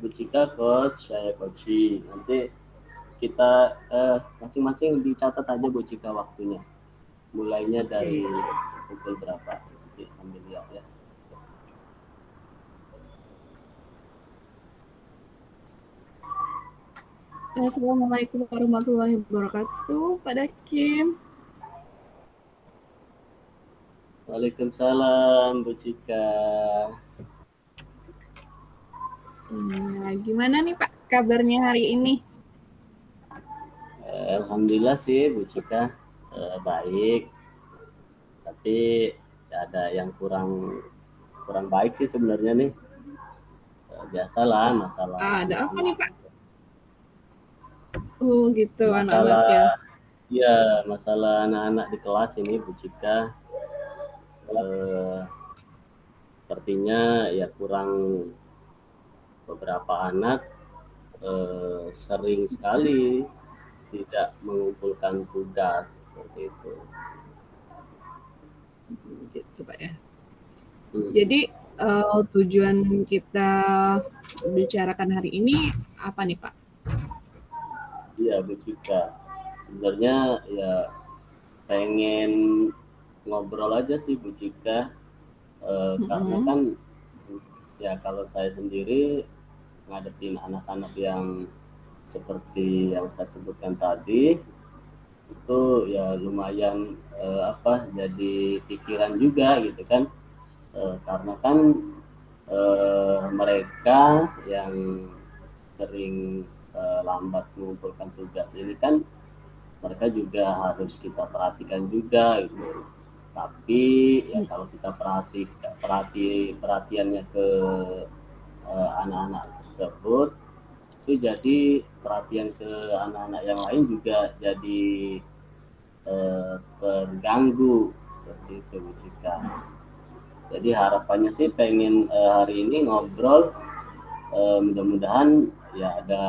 Bu Cika coach, saya coaching. Nanti kita masing-masing dicatat aja Bu Cika waktunya. Mulainya dari Oke. pukul berapa? Nanti sambil lihat ya. Assalamualaikum warahmatullahi wabarakatuh, Pak Dakim. Waalaikumsalam Bu Cika. Nah, gimana nih Pak kabarnya hari ini? Alhamdulillah sih Bu Cika baik. Tapi ada yang kurang kurang baik sih sebenarnya nih. Biasalah Oh, masalah ada apa nih anak-anak. Pak? Oh gitu, anak-anak Masalah ya. ya masalah anak-anak di kelas ini Bu Cika. Eh, Sepertinya ya kurang beberapa anak sering sekali tidak mengumpulkan tugas seperti itu. Gitu Pak ya. Hmm. Jadi tujuan kita bicarakan hari ini apa nih Pak? Iya Bu Cika. Sebenarnya ya pengen ngobrol aja sih Bu Cika. Karena Mm-mm. kan ya kalau saya sendiri ngadepin anak-anak yang seperti yang saya sebutkan tadi itu ya lumayan jadi pikiran juga gitu kan. Karena kan mereka yang sering lambat mengumpulkan tugas ini kan mereka juga harus kita perhatikan juga gitu. Tapi ya kalau kita perhatiannya ke anak-anak tersebut itu jadi perhatian ke anak-anak yang lain juga jadi terganggu seperti itu Bu Cika. Jadi harapannya sih pengen hari ini ngobrol, mudah-mudahan ya ada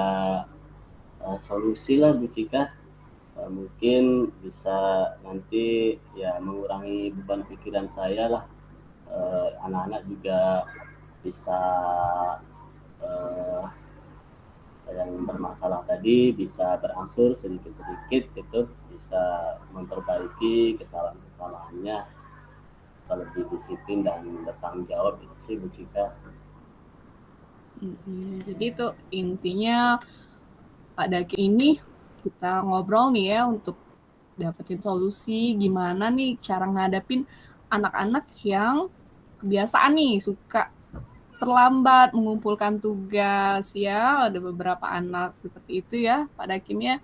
solusi lah Bu Cika. Mungkin bisa nanti ya mengurangi beban pikiran saya lah. Anak-anak juga bisa eh, yang bermasalah tadi bisa berangsur sedikit-sedikit gitu, bisa memperbaiki kesalahan-kesalahannya, bisa lebih disiplin dan bertanggung jawab itu sih Bu Cika. Jadi itu intinya Pak Dakim ini kita ngobrol nih ya untuk dapetin solusi gimana nih cara ngadapin anak-anak yang kebiasaan nih suka terlambat mengumpulkan tugas ya. Ada beberapa anak seperti itu ya, Pak Dakim ya.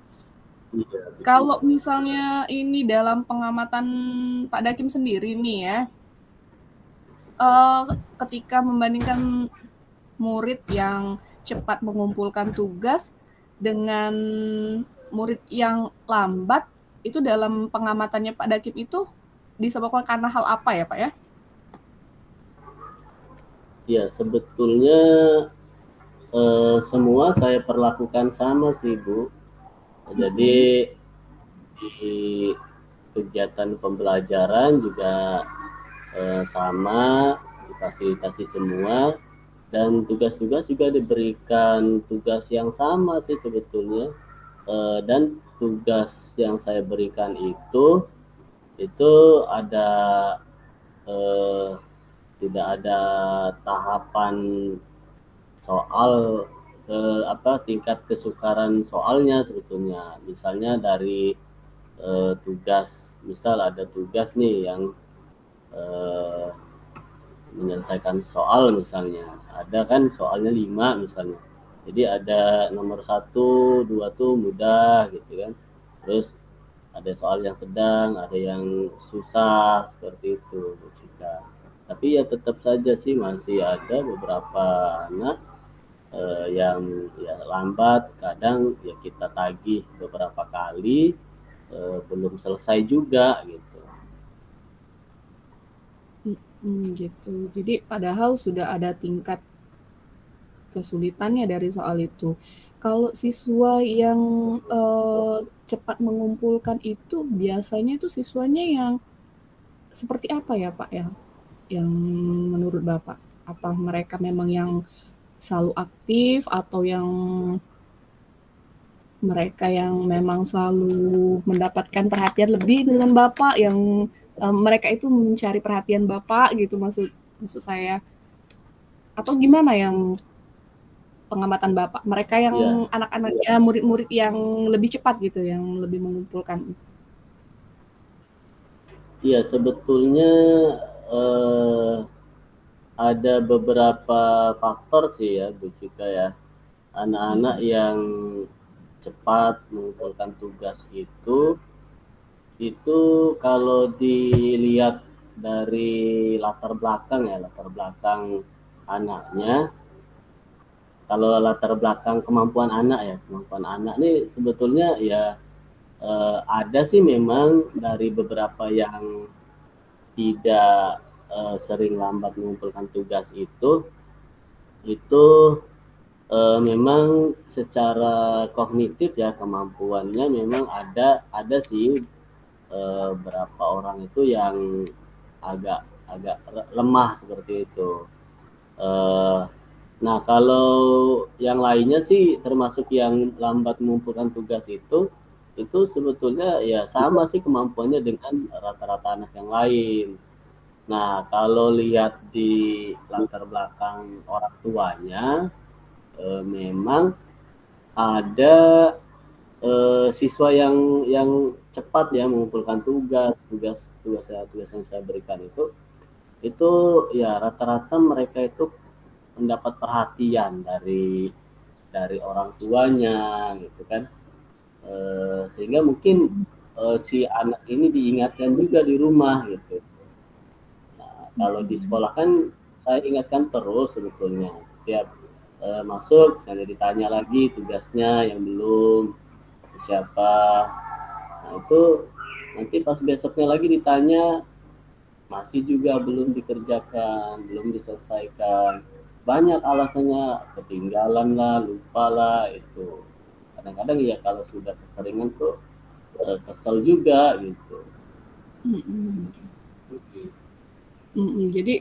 Iya betul. Kalau misalnya ini dalam pengamatan Pak Dakim sendiri nih ya, eh, ketika membandingkan murid yang cepat mengumpulkan tugas dengan murid yang lambat, itu dalam pengamatannya Pak Dakim itu disebabkan karena hal apa ya Pak ya? Ya sebetulnya semua saya perlakukan sama sih Bu. Jadi Mm-mm. di kegiatan pembelajaran juga sama, difasilitasi semua, dan tugas-tugas juga diberikan tugas yang sama sih sebetulnya. Dan tugas yang saya berikan itu ada eh, tidak ada tahapan soal tingkat kesukaran soalnya sebetulnya. Misalnya dari tugas, misal ada tugas nih yang eh, menyelesaikan soal misalnya, ada kan soalnya 5 misalnya, jadi ada nomor satu dua tuh mudah gitu kan, terus ada soal yang sedang, ada yang susah seperti itu Bu Cika. Tapi ya tetap saja sih masih ada beberapa anak yang ya lambat, kadang ya kita tagih beberapa kali belum selesai juga gitu. Gitu. Jadi padahal sudah ada tingkat kesulitannya dari soal itu. Kalau siswa yang cepat mengumpulkan itu biasanya itu siswanya yang seperti apa ya Pak ya? Yang menurut Bapak, apa mereka memang yang selalu aktif atau yang mereka yang memang selalu mendapatkan perhatian lebih dengan Bapak, yang mereka itu mencari perhatian Bapak gitu maksud maksud saya. Atau gimana yang pengamatan Bapak? Mereka yang Ya, anak-anaknya, murid-murid yang lebih cepat gitu, yang lebih mengumpulkan. ya sebetulnya eh, ada beberapa faktor sih ya Bu Cika ya. Anak-anak yang cepat mengumpulkan tugas itu kalau dilihat dari latar belakang anaknya, kalau latar belakang kemampuan anak nih sebetulnya ya ada sih memang dari beberapa yang tidak sering lambat mengumpulkan tugas itu memang secara kognitif ya kemampuannya memang ada sih berapa orang itu yang agak agak lemah seperti itu. Eh, nah kalau yang lainnya sih termasuk yang lambat mengumpulkan tugas itu sebetulnya ya sama sih kemampuannya dengan rata-rata anak yang lain. Nah kalau lihat di latar belakang orang tuanya memang ada siswa yang cepat ya mengumpulkan tugas yang saya berikan itu ya rata-rata mereka itu mendapat perhatian dari orang tuanya gitu kan. Sehingga mungkin si anak ini diingatkan juga di rumah gitu. Nah, kalau di sekolah kan saya ingatkan terus sebetulnya setiap masuk saya ditanya lagi tugasnya yang belum siapa. Nah, itu nanti pas besoknya lagi ditanya masih juga belum dikerjakan, belum diselesaikan. Banyak alasannya, ketinggalan lah, lupa lah, itu. Kadang-kadang ya kalau sudah keseringan tuh kesel juga gitu. Mm-mm. Jadi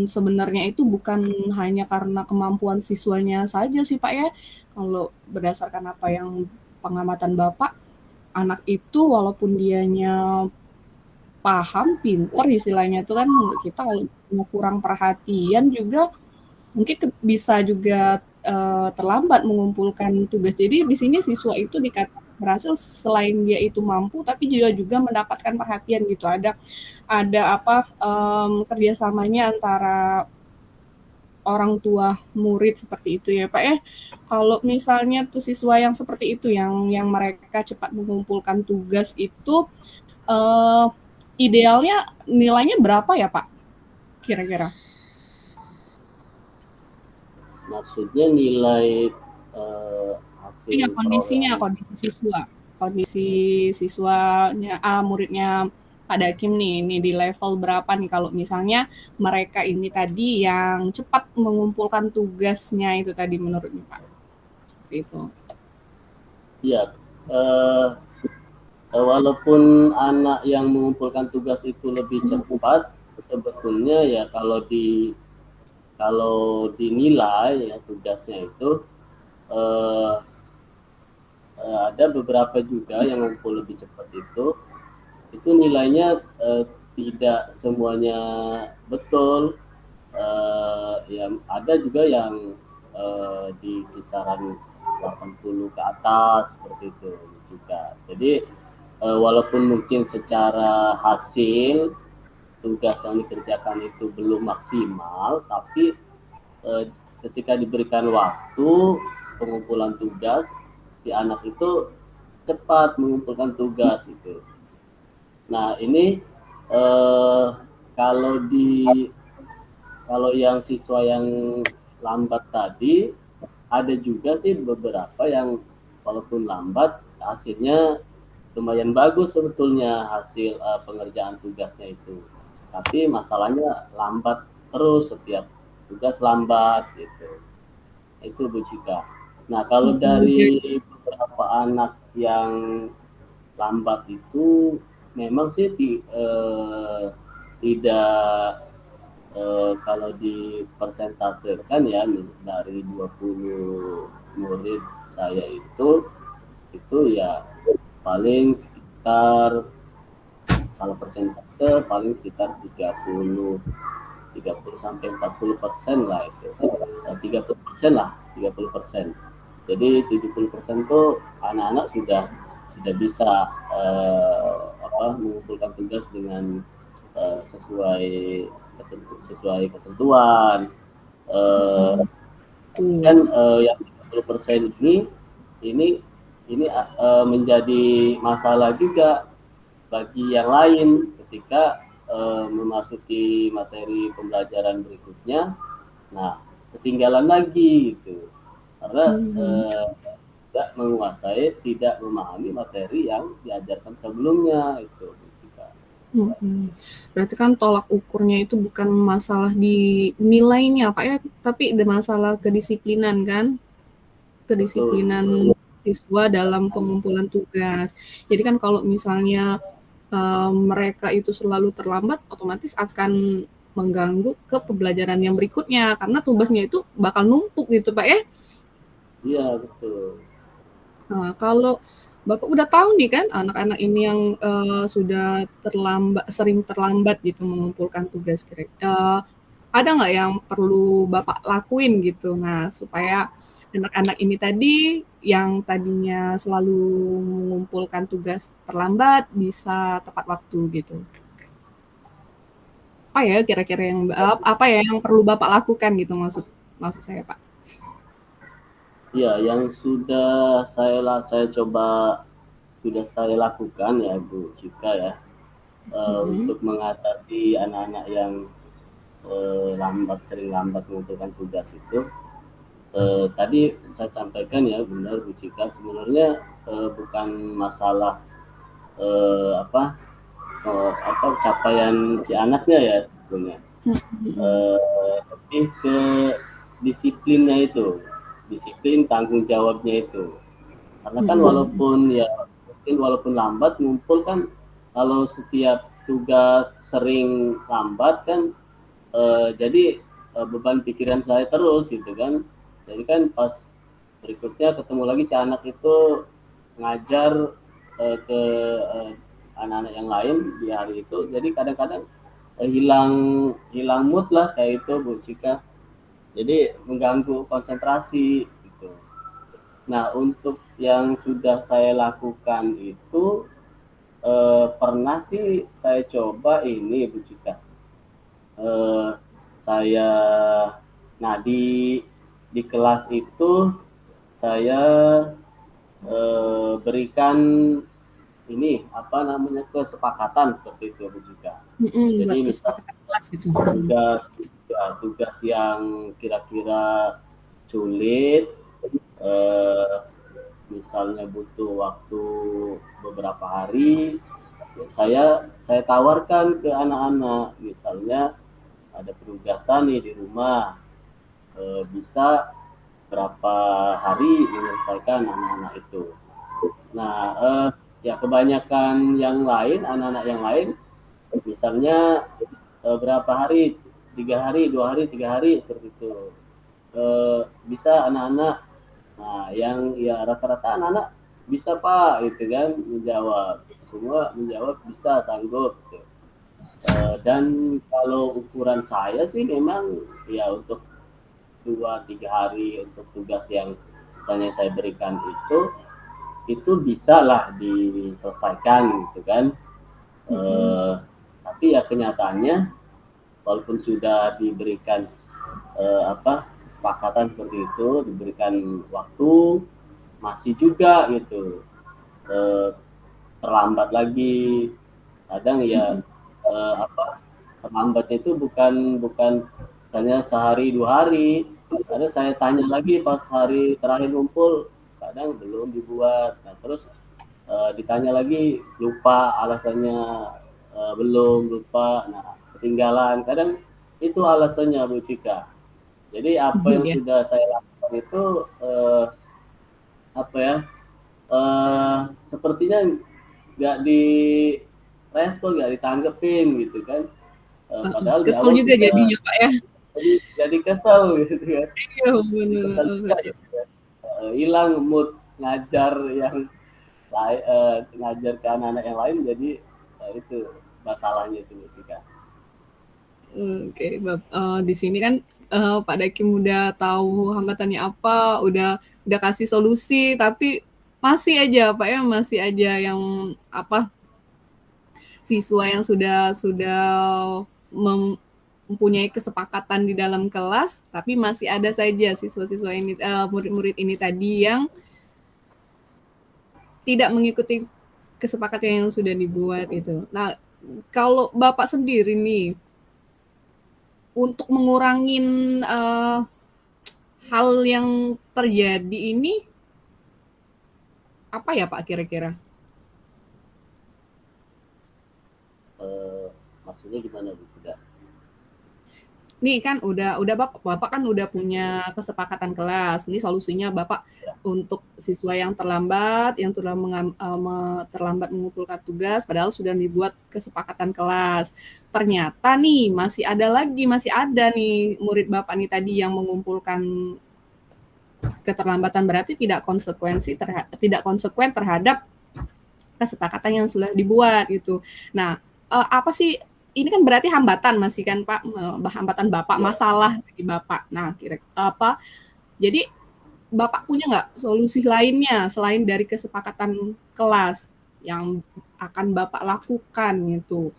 sebenarnya itu bukan hanya karena kemampuan siswanya saja sih Pak ya. Kalau berdasarkan apa yang pengamatan Bapak, anak itu walaupun dianya paham, pinter istilahnya itu kan kita kalau kurang perhatian juga mungkin bisa juga terlambat mengumpulkan tugas. Jadi di sini siswa itu dikatakan berhasil selain dia itu mampu, tapi juga mendapatkan perhatian gitu. Ada apa kerjasamanya antara orang tua murid seperti itu ya Pak ya. Kalau misalnya tuh siswa yang seperti itu yang mereka cepat mengumpulkan tugas itu eh, idealnya nilainya berapa ya Pak kira-kira? Maksudnya nilai Iya, hasil kondisinya, perolehan. kondisi siswa. Kondisi siswanya muridnya Pak Dakim nih, ini di level berapa nih kalau misalnya mereka ini tadi yang cepat mengumpulkan tugasnya itu tadi menurutnya Pak. Seperti itu. Ya, eh, walaupun anak yang mengumpulkan tugas itu lebih cepat, sebetulnya ya kalau dinilai ya tugasnya eh, ada beberapa juga yang ngumpul lebih cepat itu nilainya tidak semuanya betul. Ya ada juga yang di kisaran 80 ke atas seperti itu juga. Jadi walaupun mungkin secara hasil tugas yang dikerjakan itu belum maksimal, tapi eh, ketika diberikan waktu pengumpulan tugas, si anak itu cepat mengumpulkan tugas itu. Nah ini eh, kalau di kalau yang siswa yang lambat tadi ada juga sih beberapa yang walaupun lambat hasilnya lumayan bagus sebetulnya hasil pengerjaan tugasnya itu. Tapi masalahnya lambat terus setiap tugas lambat gitu. Itu Bu Cika. Nah, kalau Jadi, dari beberapa anak yang lambat itu memang sih tidak Kalau dipersentasekan ya dari 20 murid saya itu ya paling sekitar, kalau persentase paling sekitar 30 sampai 40% lah itu. 30% lah, 30%. Jadi 70% tuh anak-anak sudah bisa mengumpulkan tugas dengan sesuai sesuai ketentuan. Eh, kan yang 30% ini menjadi masalah juga bagi yang lain ketika memasuki materi pembelajaran berikutnya. Nah, ketinggalan lagi gitu. Karena tidak menguasai, tidak memahami materi yang diajarkan sebelumnya itu. Berarti kan tolak ukurnya itu bukan masalah di nilainya, Pak ya, tapi ada masalah kedisiplinan kan? Kedisiplinan siswa dalam pengumpulan tugas. Jadi kan kalau misalnya mereka itu selalu terlambat, otomatis akan mengganggu ke pembelajaran yang berikutnya karena tugasnya itu bakal numpuk gitu, Pak ya. Iya, betul. Nah, kalau Bapak udah tahu nih kan anak-anak ini yang sudah sering terlambat gitu mengumpulkan tugas, ada nggak yang perlu Bapak lakuin gitu? Nah, supaya anak-anak ini tadi yang tadinya selalu mengumpulkan tugas terlambat bisa tepat waktu gitu. Apa ya kira-kira apa ya yang perlu Bapak lakukan gitu maksud maksud saya, Pak? Ya, yang sudah saya lakukan ya Bu Cika ya, untuk mengatasi anak-anak yang sering lambat mengumpulkan tugas itu. Tadi saya sampaikan ya, benar Bu Cika, sebenarnya bukan masalah capaian si anaknya ya sebetulnya, lebih ke disiplinnya itu, disiplin tanggung jawabnya itu. Karena kan walaupun lambat ngumpul kan, kalau setiap tugas sering lambat kan, jadi beban pikiran saya terus gitu kan. Jadi kan pas berikutnya ketemu lagi si anak itu ngajar ke anak-anak yang lain di hari itu, jadi kadang-kadang hilang hilang mood lah kayak itu Bu Cika, jadi mengganggu konsentrasi gitu. Nah, untuk yang sudah saya lakukan itu, pernah sih saya coba ini Bu Cika, eh, saya nah di kelas itu saya berikan ini kesepakatan seperti itu Bu Cika. Jadi Buat misal kesepakatan kelas gitu. tugas yang kira-kira sulit, eh, misalnya butuh waktu beberapa hari, saya tawarkan ke anak-anak, misalnya ada penugasan nih di rumah, bisa berapa hari menyelesaikan anak-anak itu. Nah, ya kebanyakan yang lain, anak-anak yang lain, misalnya berapa hari, 3 hari, 2 hari, 3 hari seperti itu. Bisa anak-anak, nah yang ya rata-rata anak-anak bisa Pak gitu kan menjawab, semua menjawab bisa, sanggup gitu. Dan kalau ukuran saya sih memang ya untuk 2-3 hari untuk tugas yang misalnya saya berikan itu bisa lah diselesaikan gitu kan. Tapi ya kenyataannya walaupun sudah diberikan kesepakatan seperti itu, diberikan waktu, masih juga gitu terlambat lagi. Kadang ya terlambatnya itu bukan bukan hanya sehari 2 hari. Kadang saya tanya lagi pas hari terakhir ngumpul, kadang belum dibuat. Nah, terus ditanya lagi lupa alasannya, belum, lupa, nah ketinggalan. Kadang itu alasannya Bu Cika. Jadi apa yang Ya. sudah saya lakukan itu apa ya? Sepertinya nggak direspon, nggak ditanggepin gitu kan. Padahal di Kesel awal juga sudah jadinya Pak ya. jadi kesel gitu ya, Iya jadi kesel bener, juga gitu ya. Hilang mood ngajar yang ngajar ke anak-anak yang lain, jadi itu masalahnya itu Musika. oke, di sini kan Pak Dakim udah tahu hambatannya apa, udah kasih solusi, tapi masih aja Pak ya, masih aja yang apa siswa yang sudah mempunyai kesepakatan di dalam kelas, tapi masih ada saja siswa-siswa ini murid-murid ini tadi yang tidak mengikuti kesepakatan yang sudah dibuat itu. Nah, kalau Bapak sendiri nih untuk mengurangin hal yang terjadi ini apa ya Pak kira-kira? Maksudnya gimana Bu? Tidak. Nih kan udah Bapak kan udah punya kesepakatan kelas. Ini solusinya Bapak Ya. untuk siswa yang terlambat, yang sudah terlambat mengumpulkan tugas, padahal sudah dibuat kesepakatan kelas. Ternyata nih masih ada nih murid Bapak nih tadi yang mengumpulkan keterlambatan, berarti tidak konsekuen terhadap kesepakatan yang sudah dibuat gitu. Nah, apa sih ini kan berarti hambatan masih kan Pak, hambatan Bapak, Ya. masalah bagi Bapak. Nah, jadi Bapak punya nggak solusi lainnya selain dari kesepakatan kelas yang akan Bapak lakukan gitu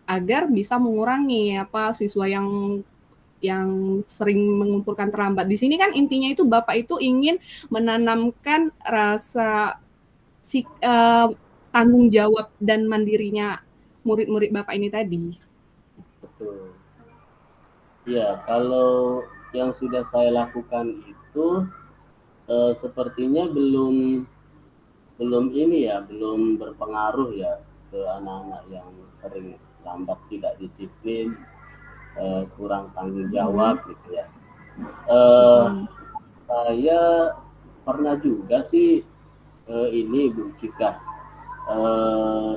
agar bisa mengurangi apa siswa yang sering mengumpulkan terlambat. Di sini kan intinya itu Bapak itu ingin menanamkan rasa tanggung jawab dan mandirinya murid-murid Bapak ini tadi. Betul. Ya, kalau yang sudah saya lakukan itu sepertinya belum belum ini ya, belum berpengaruh ya ke anak-anak yang sering lambat, tidak disiplin, kurang tanggung jawab gitu ya. Eh, Mm-mm. saya pernah juga sih ini Bu Cika,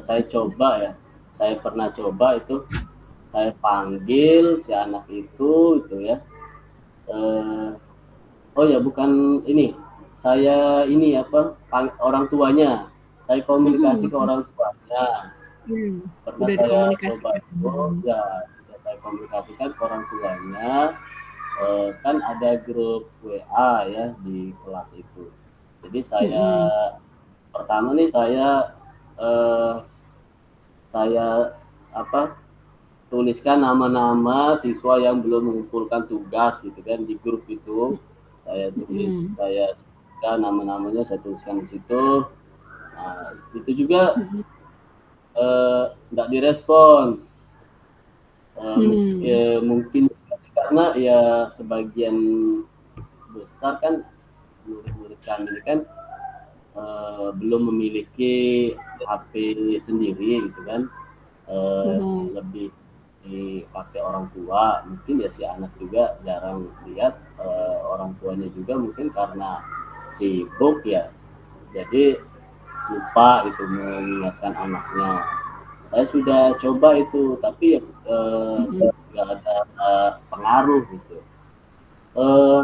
saya coba ya, saya pernah coba itu, saya panggil si anak itu ya. Eh, oh ya bukan ini, saya ini apa, orang tuanya, saya komunikasi ke Mm-mm. orang tuanya. Pernah Udah saya coba dikomunikasikan. itu, ya sudah saya komunikasikan ke orang tuanya. Kan ada grup WA ya di kelas itu. Jadi saya Mm-mm. pertama nih eh, saya apa, tuliskan nama-nama siswa yang belum mengumpulkan tugas gitu kan di grup itu. Saya tulis, Mm-mm. saya sebutkan nama-namanya, saya tuliskan di situ. Nah, itu juga Mm-mm. nggak direspon. Mm-mm. Mungkin karena ya sebagian besar kan murid-murid kami ini kan belum memiliki HP sendiri gitu kan, Mm-mm. lebih dipakai orang tua. Mungkin ya si anak juga jarang lihat, orang tuanya juga mungkin karena sibuk ya, jadi lupa gitu mengingatkan anaknya. Saya sudah coba itu, tapi Mm-mm. nggak ada pengaruh gitu. Eh,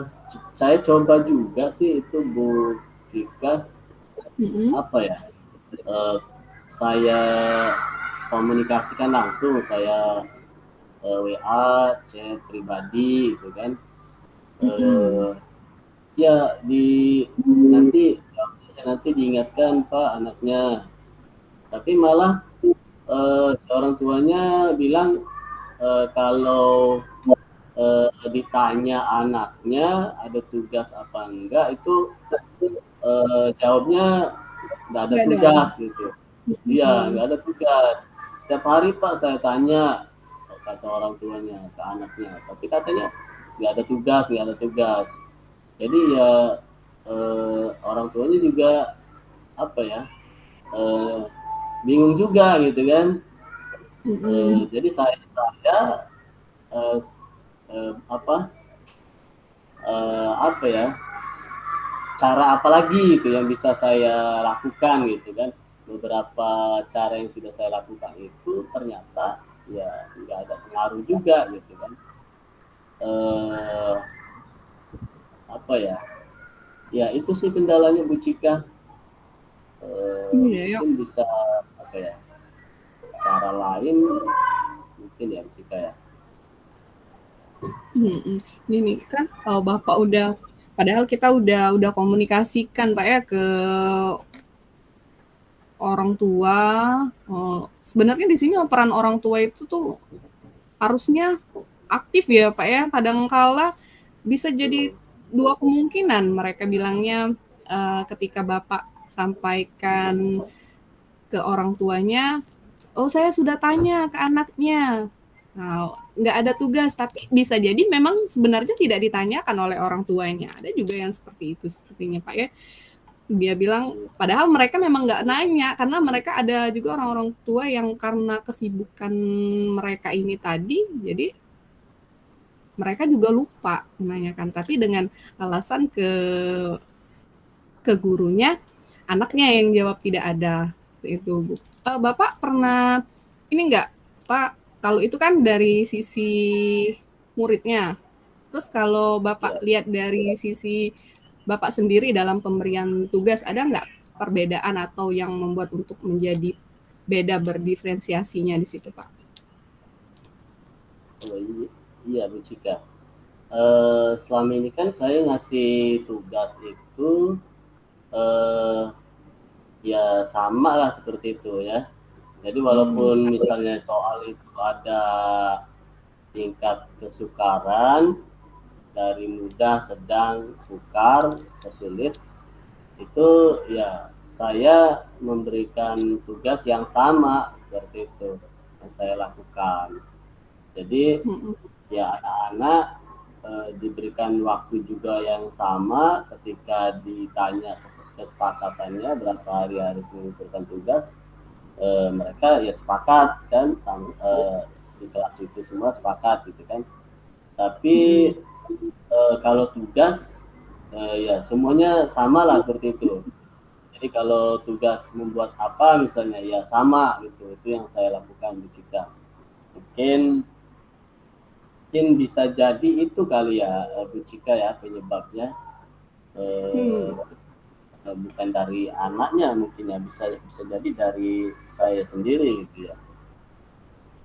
saya coba juga sih itu Bu Vika, Mm-mm. apa ya? eh, saya komunikasikan langsung, saya WA, chat pribadi gitu kan. Mm-mm. Eh, ya nanti nanti diingatkan Pak anaknya. Tapi malah seorang tuanya bilang kalau ditanya anaknya ada tugas apa enggak, itu jawabnya nggak ada Nggak ada. tugas gitu. Iya, Mm-mm. nggak ada tugas. Setiap hari Pak saya tanya, kata orang tuanya ke anaknya, tapi katanya nggak ada tugas, nggak ada tugas. Jadi ya orang tuanya juga apa ya, eh, bingung juga gitu kan. Mm-mm. Jadi saya eh, apa apa ya, cara apa lagi itu yang bisa saya lakukan gitu kan. Beberapa cara yang sudah saya lakukan itu ternyata ya nggak ada pengaruh juga gitu kan. eh, Apa ya, ya itu sih kendalanya Bu Cika. Iya ya. Mungkin bisa apa ya, cara lain mungkin ya Bu Cika ya. Mm-mm. Ini kan Bapak udah, padahal kita udah komunikasikan Pak ya ke orang tua. Sebenarnya di sini peran orang tua itu tuh harusnya aktif ya Pak ya. Kadangkala bisa jadi Hmm. dua kemungkinan. Mereka bilangnya ketika Bapak sampaikan ke orang tuanya, oh saya sudah tanya ke anaknya. Nah, nggak ada tugas, tapi bisa jadi memang sebenarnya tidak ditanyakan oleh orang tuanya. Ada juga yang seperti itu sepertinya Pak ya. Dia bilang, padahal mereka memang nggak nanya, karena mereka ada juga orang-orang tua yang karena kesibukan mereka ini tadi, jadi mereka juga lupa menanyakan. Tapi dengan alasan ke gurunya, anaknya yang jawab tidak ada. Itu Bu. Bapak pernah ini enggak, Pak? Kalau itu kan dari sisi muridnya. Terus kalau Bapak Ya, lihat dari sisi Bapak sendiri dalam pemberian tugas, ada nggak perbedaan atau yang membuat untuk menjadi beda berdiferensiasinya di situ, Pak? oh iya Bu Cika. Selama ini kan saya ngasih tugas itu eh, ya sama lah seperti itu ya. Jadi Hmm, walaupun misalnya soal itu ada tingkat kesukaran dari mudah, sedang, sukar, sulit, itu ya saya memberikan tugas yang sama seperti itu yang saya lakukan. Jadi hmm, ya anak-anak diberikan waktu juga yang sama ketika ditanya kesepakatannya berapa hari harus mengumpulkan tugas, mereka ya sepakat kan, di kelas itu semua sepakat gitu kan. Tapi hmm, kalau tugas ya semuanya sama lah seperti itu. Jadi kalau tugas membuat apa misalnya ya sama gitu, itu yang saya lakukan di Cika. Mungkin mungkin bisa jadi itu kali ya Bu Cika ya penyebabnya, eh, hmm. bukan dari anaknya, mungkin ya bisa bisa jadi dari saya sendiri gitu ya.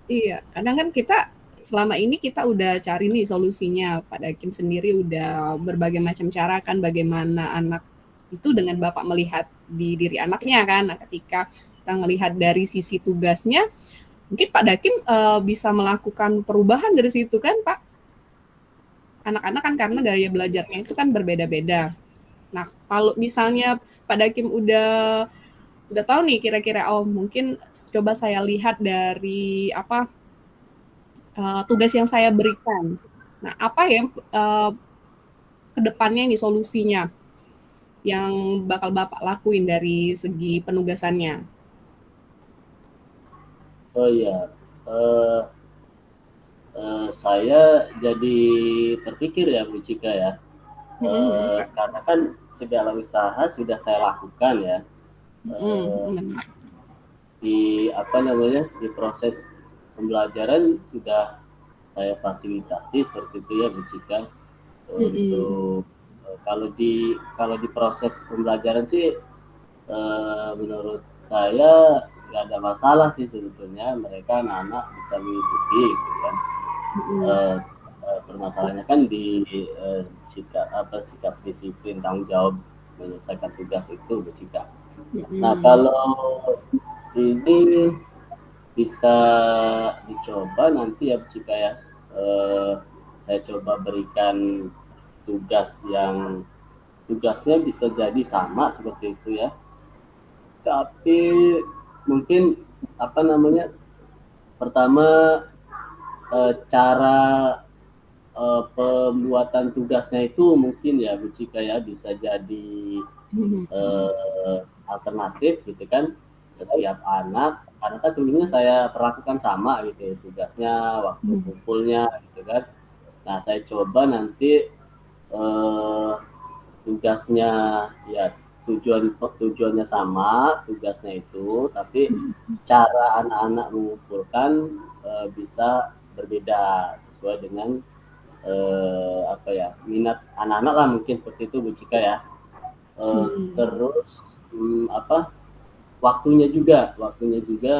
Iya, kadang kan kita selama ini kita udah cari nih solusinya. Pak Dakim sendiri udah berbagai macam cara kan bagaimana anak itu dengan Bapak melihat di diri anaknya kan. Nah, ketika kita melihat dari sisi tugasnya, mungkin Pak Dakim bisa melakukan perubahan dari situ kan, Pak. Anak-anak kan karena gaya belajarnya itu kan berbeda-beda. Nah, kalau misalnya Pak Dakim udah tahu nih kira-kira oh mungkin coba saya lihat dari apa tugas yang saya berikan. Nah, apa ya kedepannya ini solusinya yang bakal Bapak lakuin dari segi penugasannya? Oh iya, eh, saya jadi terpikir ya Bu Cika ya, Mm-mm, Kak. karena kan segala usaha sudah saya lakukan ya, eh, Mm-mm, di apa namanya, di proses pembelajaran sudah saya fasilitasi seperti itu ya Bu Cika. mm-mm, Untuk kalau di proses pembelajaran sih, menurut saya nggak ada masalah sih sebetulnya, mereka anak-anak bisa mengikuti gitu kan. mm-mm, eh, Permasalahannya kan di sikap disiplin, tanggung jawab menyelesaikan tugas itu bersikap. Nah mm-mm. kalau ini bisa dicoba nanti ya jika ya, eh, saya coba berikan tugas yang tugasnya bisa jadi sama seperti itu ya, tapi mungkin apa namanya, pertama cara pembuatan tugasnya itu mungkin ya Bu Cika ya bisa jadi alternatif gitu kan, setiap anak, karena kan sebelumnya saya perlakukan sama gitu ya, tugasnya, waktu kumpulnya gitu kan. Nah saya coba nanti tugasnya ya, tujuannya sama tugasnya itu, tapi cara anak-anak mengumpulkan bisa berbeda sesuai dengan apa ya, minat anak-anak lah mungkin seperti itu Bu Cika ya. Terus apa, waktunya juga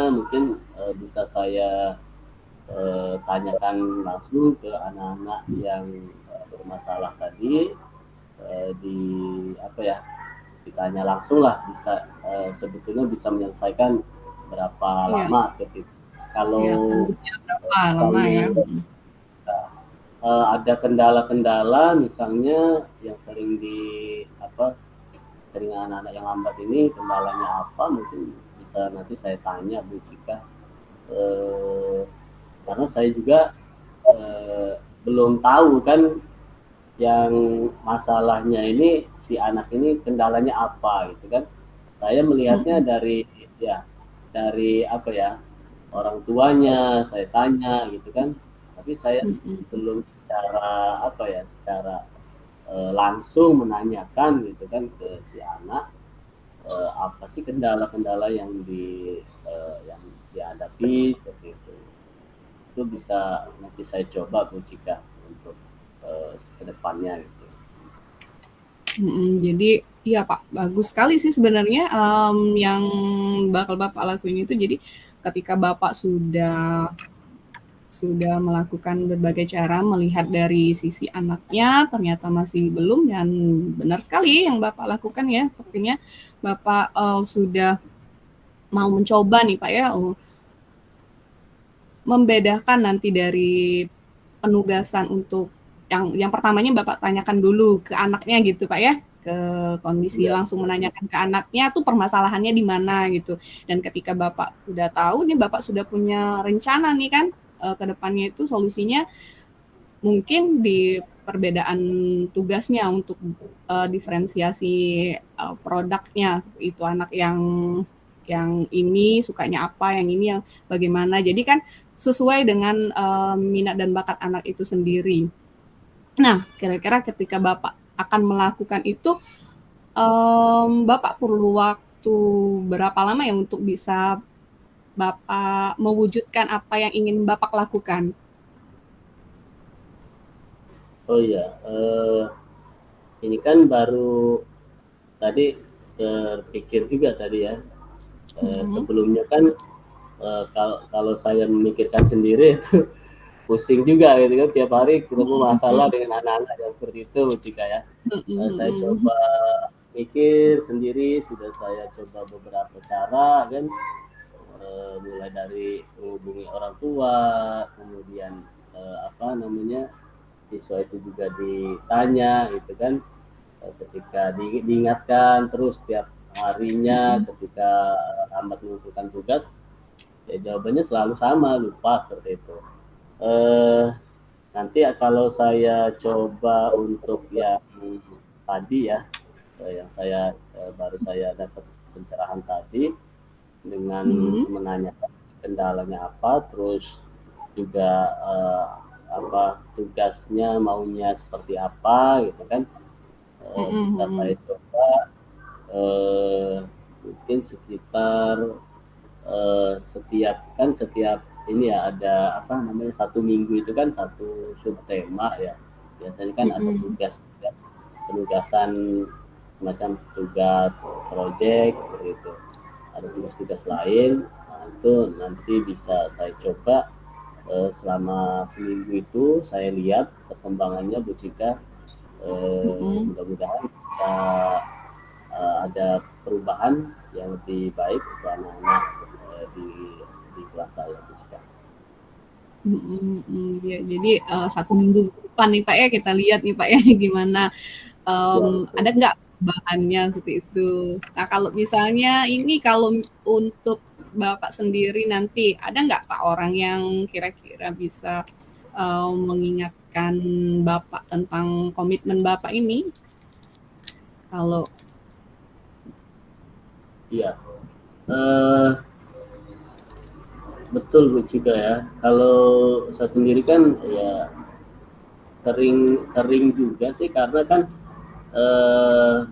mungkin bisa saya tanyakan langsung ke anak-anak yang bermasalah tadi, di apa ya, ditanya langsung lah, bisa sebetulnya bisa menyelesaikan berapa lama ketika kalau sanggupnya berapa lama misalnya ya. Ada kendala-kendala misalnya yang sering sering anak-anak yang lambat ini kendalanya apa, mungkin bisa nanti saya tanya Bu Cika, karena saya juga belum tahu kan yang masalahnya ini, si anak ini kendalanya apa gitu kan. Saya melihatnya dari apa ya, orang tuanya saya tanya gitu kan, tapi saya belum secara apa ya, secara langsung menanyakan gitu kan ke si anak apa sih kendala-kendala yang yang dihadapi seperti itu. Itu bisa nanti saya coba Bu Cika untuk kedepannya gitu. Jadi iya Pak, bagus sekali sih sebenarnya yang bakal Bapak lakuin itu. Jadi ketika Bapak sudah melakukan berbagai cara melihat dari sisi anaknya ternyata masih belum, dan benar sekali yang Bapak lakukan ya, sepertinya Bapak sudah mau mencoba nih Pak ya, membedakan nanti dari penugasan untuk yang pertamanya Bapak tanyakan dulu ke anaknya gitu Pak ya, ke kondisi, langsung menanyakan ke anaknya tuh permasalahannya di mana gitu. Dan ketika Bapak udah tahu nih, Bapak sudah punya rencana nih kan ke depannya itu solusinya, mungkin di perbedaan tugasnya untuk diferensiasi produknya, itu anak yang ini sukanya apa, yang ini yang bagaimana. Jadi kan sesuai dengan minat dan bakat anak itu sendiri. Nah, kira-kira ketika Bapak akan melakukan itu, Bapak perlu waktu berapa lama ya untuk bisa Bapak mewujudkan apa yang ingin Bapak lakukan? Oh iya, ini kan baru tadi terpikir juga tadi ya. Sebelumnya kan kalau saya memikirkan sendiri itu pusing juga gitu kan, tiap hari ketemu masalah dengan anak-anak yang seperti itu jika ya. Saya coba mikir sendiri, sudah saya coba beberapa cara kan, mulai dari menghubungi orang tua, kemudian apa namanya, siswa itu juga ditanya gitu kan, ketika diingatkan terus setiap harinya ketika lambat mengumpulkan tugas, ya jawabannya selalu sama, lupa seperti itu. Nanti kalau saya coba untuk yang tadi ya, yang saya baru saya dapat pencerahan tadi, dengan menanyakan kendalanya apa, terus juga apa tugasnya maunya seperti apa gitu kan, bisa saya coba mungkin sekitar setiap ini ya, ada apa namanya, 1 minggu itu kan satu subtema ya, biasanya kan ada penugasan semacam tugas project seperti itu, ada tugas-tugas lain. Nah, itu nanti bisa saya coba selama seminggu itu, saya lihat perkembangannya Bu Cika, mudah-mudahan bisa ada perubahan yang lebih baik untuk anak-anak di kelas saya Bu Cika. Ya, jadi 1 minggu ke depan nih Pak ya, kita lihat nih Pak ya gimana, ada nggak bahannya seperti itu. Nah kalau misalnya ini, kalau untuk Bapak sendiri nanti ada nggak Pak orang yang kira-kira bisa mengingatkan Bapak tentang komitmen Bapak ini? Kalau iya, betul Bu Cika ya. Kalau saya sendiri kan ya sering juga sih, karena kan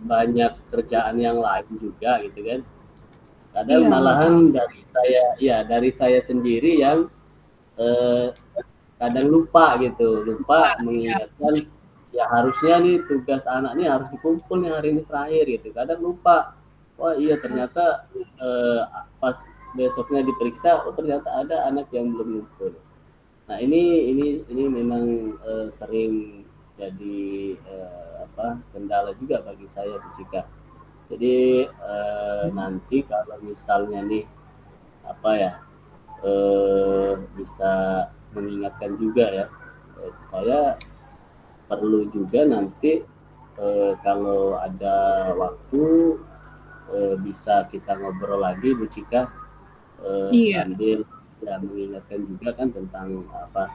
banyak kerjaan yang lain juga gitu kan. Kadang malahan dari saya sendiri yang eh, kadang lupa gitu, lupa Ya. mengingatkan ya harusnya nih tugas anak nih harus dikumpul nih hari ini terakhir gitu. Kadang lupa. Wah iya ternyata pas besoknya diperiksa, oh ternyata ada anak yang belum ngumpul. Nah ini memang sering jadi kendala juga bagi saya Bu Cika. Jadi nanti kalau misalnya nih apa ya bisa mengingatkan juga ya, saya perlu juga nanti kalau ada waktu bisa kita ngobrol lagi Bu Cika, Iya. sambil ya mengingatkan juga kan tentang apa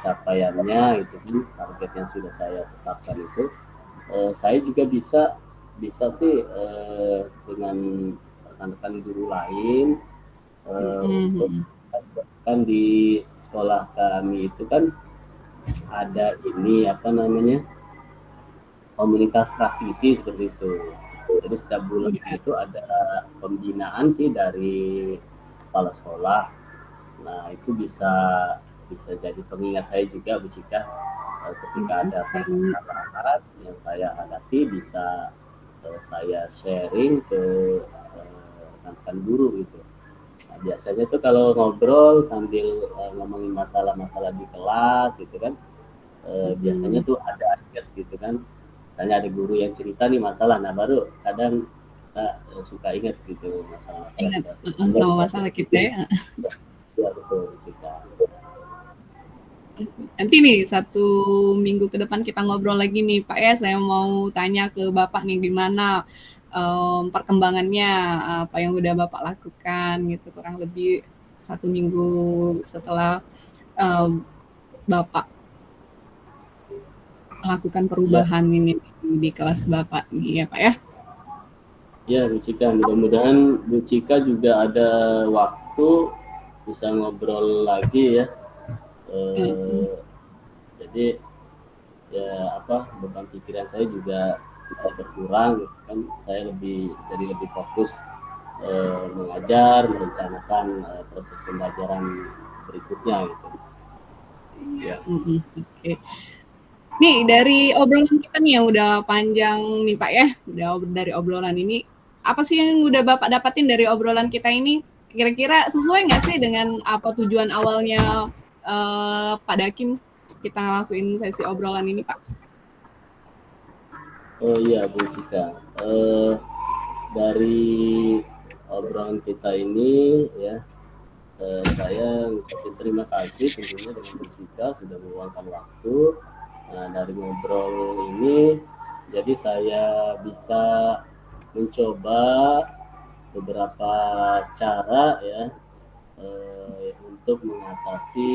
capaiannya itu kan, target yang sudah saya tetapkan itu. Saya juga bisa sih dengan rekan-rekan guru lain untuk Mm-mm. kan di sekolah kami itu kan ada ini apa namanya komunitas praktisi seperti itu. Jadi setiap bulan Iya. itu ada pembinaan sih dari kepala sekolah. Nah itu bisa bisa jadi pengingat saya juga Bu Cika, ketika ada Seru. permasalahan yang saya hadapi bisa saya sharing ke rekan-rekan guru gitu. Nah, biasanya tuh kalau ngobrol sambil ngomongin masalah-masalah di kelas gitu kan, biasanya Mm-mm. tuh ada ingat gitu kan. Misalnya ada guru yang cerita nih masalah, nah baru kadang kita suka ingat gitu masalah-masalah Ingat sehingga sama bisa masalah kita ya. ya betul kita. Nanti nih 1 minggu ke depan kita ngobrol lagi nih Pak ya. Saya mau tanya ke Bapak nih gimana perkembangannya, apa yang udah Bapak lakukan gitu kurang lebih 1 minggu setelah em, Bapak melakukan Ya, perubahan ini di kelas Bapak nih ya Pak ya. ya Bu Cika, mudah-mudahan Bu Cika juga ada waktu bisa ngobrol lagi ya. Mm-mm. Eh, jadi ya apa beban pikiran saya juga berkurang gitu kan. Saya lebih fokus mengajar, merencanakan proses pembelajaran berikutnya gitu. Mm-mm. Oke. Nih dari obrolan kita nih yang udah panjang nih Pak ya, dari obrolan ini, apa sih yang udah Bapak dapatin dari obrolan kita ini? Kira-kira sesuai nggak sih dengan apa tujuan awalnya Pak Dakim kita ngelakuin sesi obrolan ini Pak? Oh iya Bu Cika, eh, dari obrolan kita ini ya, saya ngucapin terima kasih tentunya dengan Bu Cika sudah meluangkan waktu. Nah, dari ngobrol ini, jadi saya bisa mencoba beberapa cara ya untuk mengatasi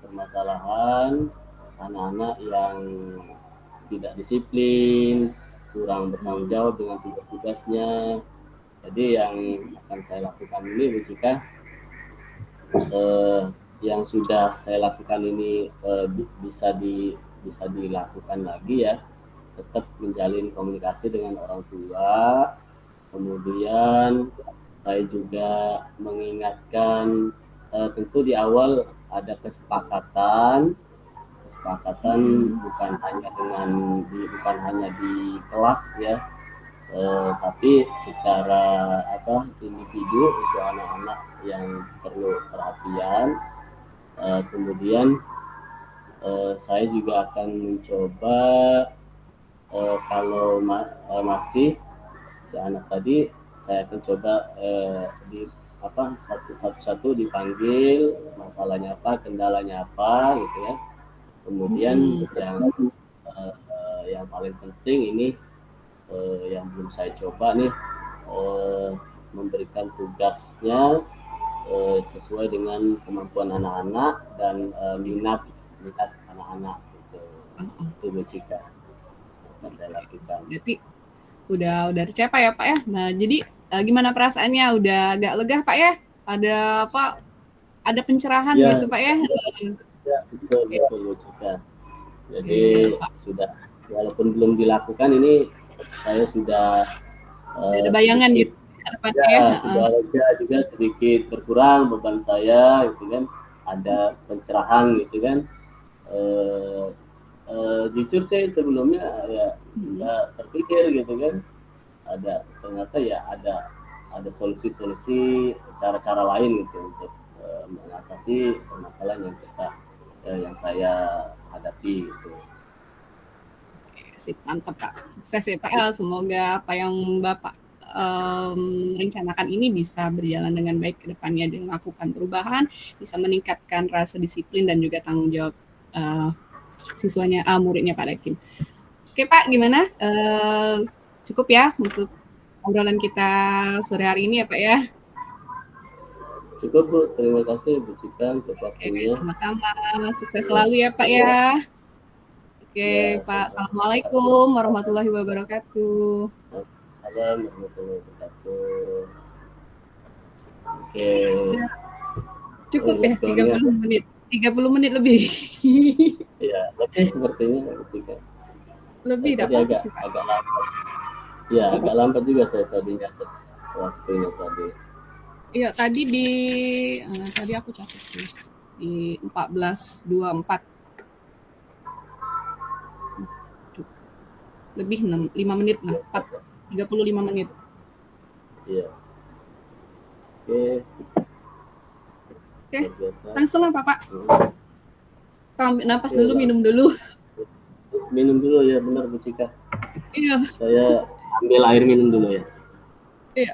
permasalahan anak-anak yang tidak disiplin, kurang bertanggung Hmm. jawab dengan tugas-tugasnya. Jadi yang akan saya lakukan ini, Bu Cika, eh, yang sudah saya lakukan ini bisa dilakukan lagi ya, tetap menjalin komunikasi dengan orang tua, kemudian saya juga mengingatkan tentu di awal ada kesepakatan bukan hanya di kelas ya, tapi secara individu untuk anak-anak yang perlu perhatian. Kemudian saya juga akan mencoba kalau masih si anak tadi, saya akan coba di satu-satu dipanggil masalahnya apa, kendalanya apa gitu ya. Kemudian Hmm. yang paling penting ini yang belum saya coba nih, eh, memberikan tugasnya sesuai dengan kemampuan anak-anak dan minat minat anak-anak gitu. Itu Jessica akan saya lakukan. Berarti udah tercapai ya Pak ya. Nah jadi gimana perasaannya? Udah agak lega Pak ya? Ada apa? Ada pencerahan Ya, gitu Pak ya? ya betul Oke, betul Jessica. Jadi iya Pak. sudah walaupun belum dilakukan ini saya sudah Udah ada bayangan sedikit gitu ke depannya ya. ya sudah lega juga, sedikit berkurang beban saya gitu kan. ada pencerahan gitu kan. Eh, Jujur sih sebelumnya ya nggak terpikir gitu kan, ada ternyata ya ada solusi-solusi, cara-cara lain gitu untuk mengatasi permasalahan yang yang saya hadapi gitu. Sip, mantap Kak. Sukses ya Pak. Semoga apa yang Bapak rencanakan ini bisa berjalan dengan baik ke depannya dan melakukan perubahan, bisa meningkatkan rasa disiplin dan juga tanggung jawab muridnya Pak Dakim. Oke Pak, gimana? Cukup ya untuk obrolan kita sore hari ini ya Pak ya? Cukup Bu, terima kasih Bu Cika untuk Oke, waktunya. sama-sama. Sukses Ya, selalu ya Pak ya. Oke ya Pak, sama-sama. Assalamualaikum warahmatullahi wabarakatuh. Salam warahmatullahi wabarakatuh. Oke, Cukup ya, ngobrolnya 30 menit. 30 menit lebih. ya lebih sepertinya ketika Lebih, tidak tadi apa-apa agak sih Pak. agak lambat. Ya, agak lambat juga saya tadinya waktunya tadi. Iya, tadi aku catat sih di 14.24, lebih 5 menit lah, 35 menit. Iya. Oke, Oke, luar biasa. langsung apa Pak? Ambil napas Oke, dulu, minum dulu. minum dulu ya, benar Bu Cika. Iya, Saya ambil air minum dulu ya. iya.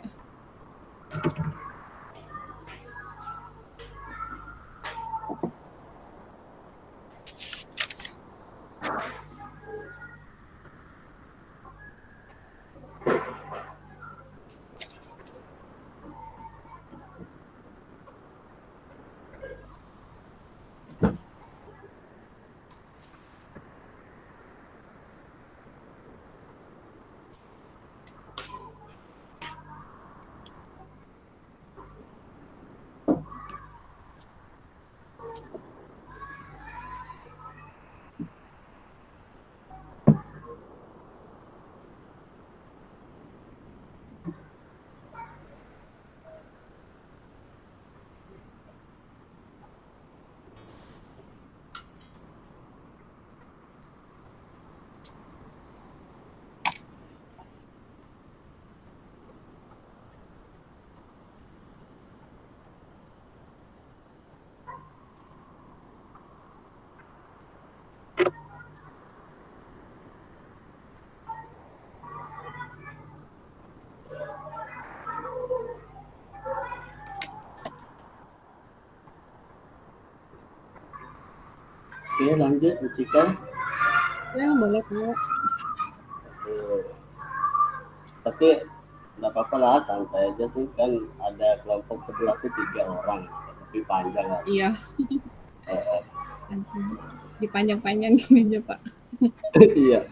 Oke, lanjut Bu Cika. Ya, boleh Pak. Tapi nggak apa-apa lah, santai aja sih, kan ada kelompok sebelah tuh 3 orang, tapi panjang lah. Iya, Eh, dipanjang-panjangin aja Pak. iya,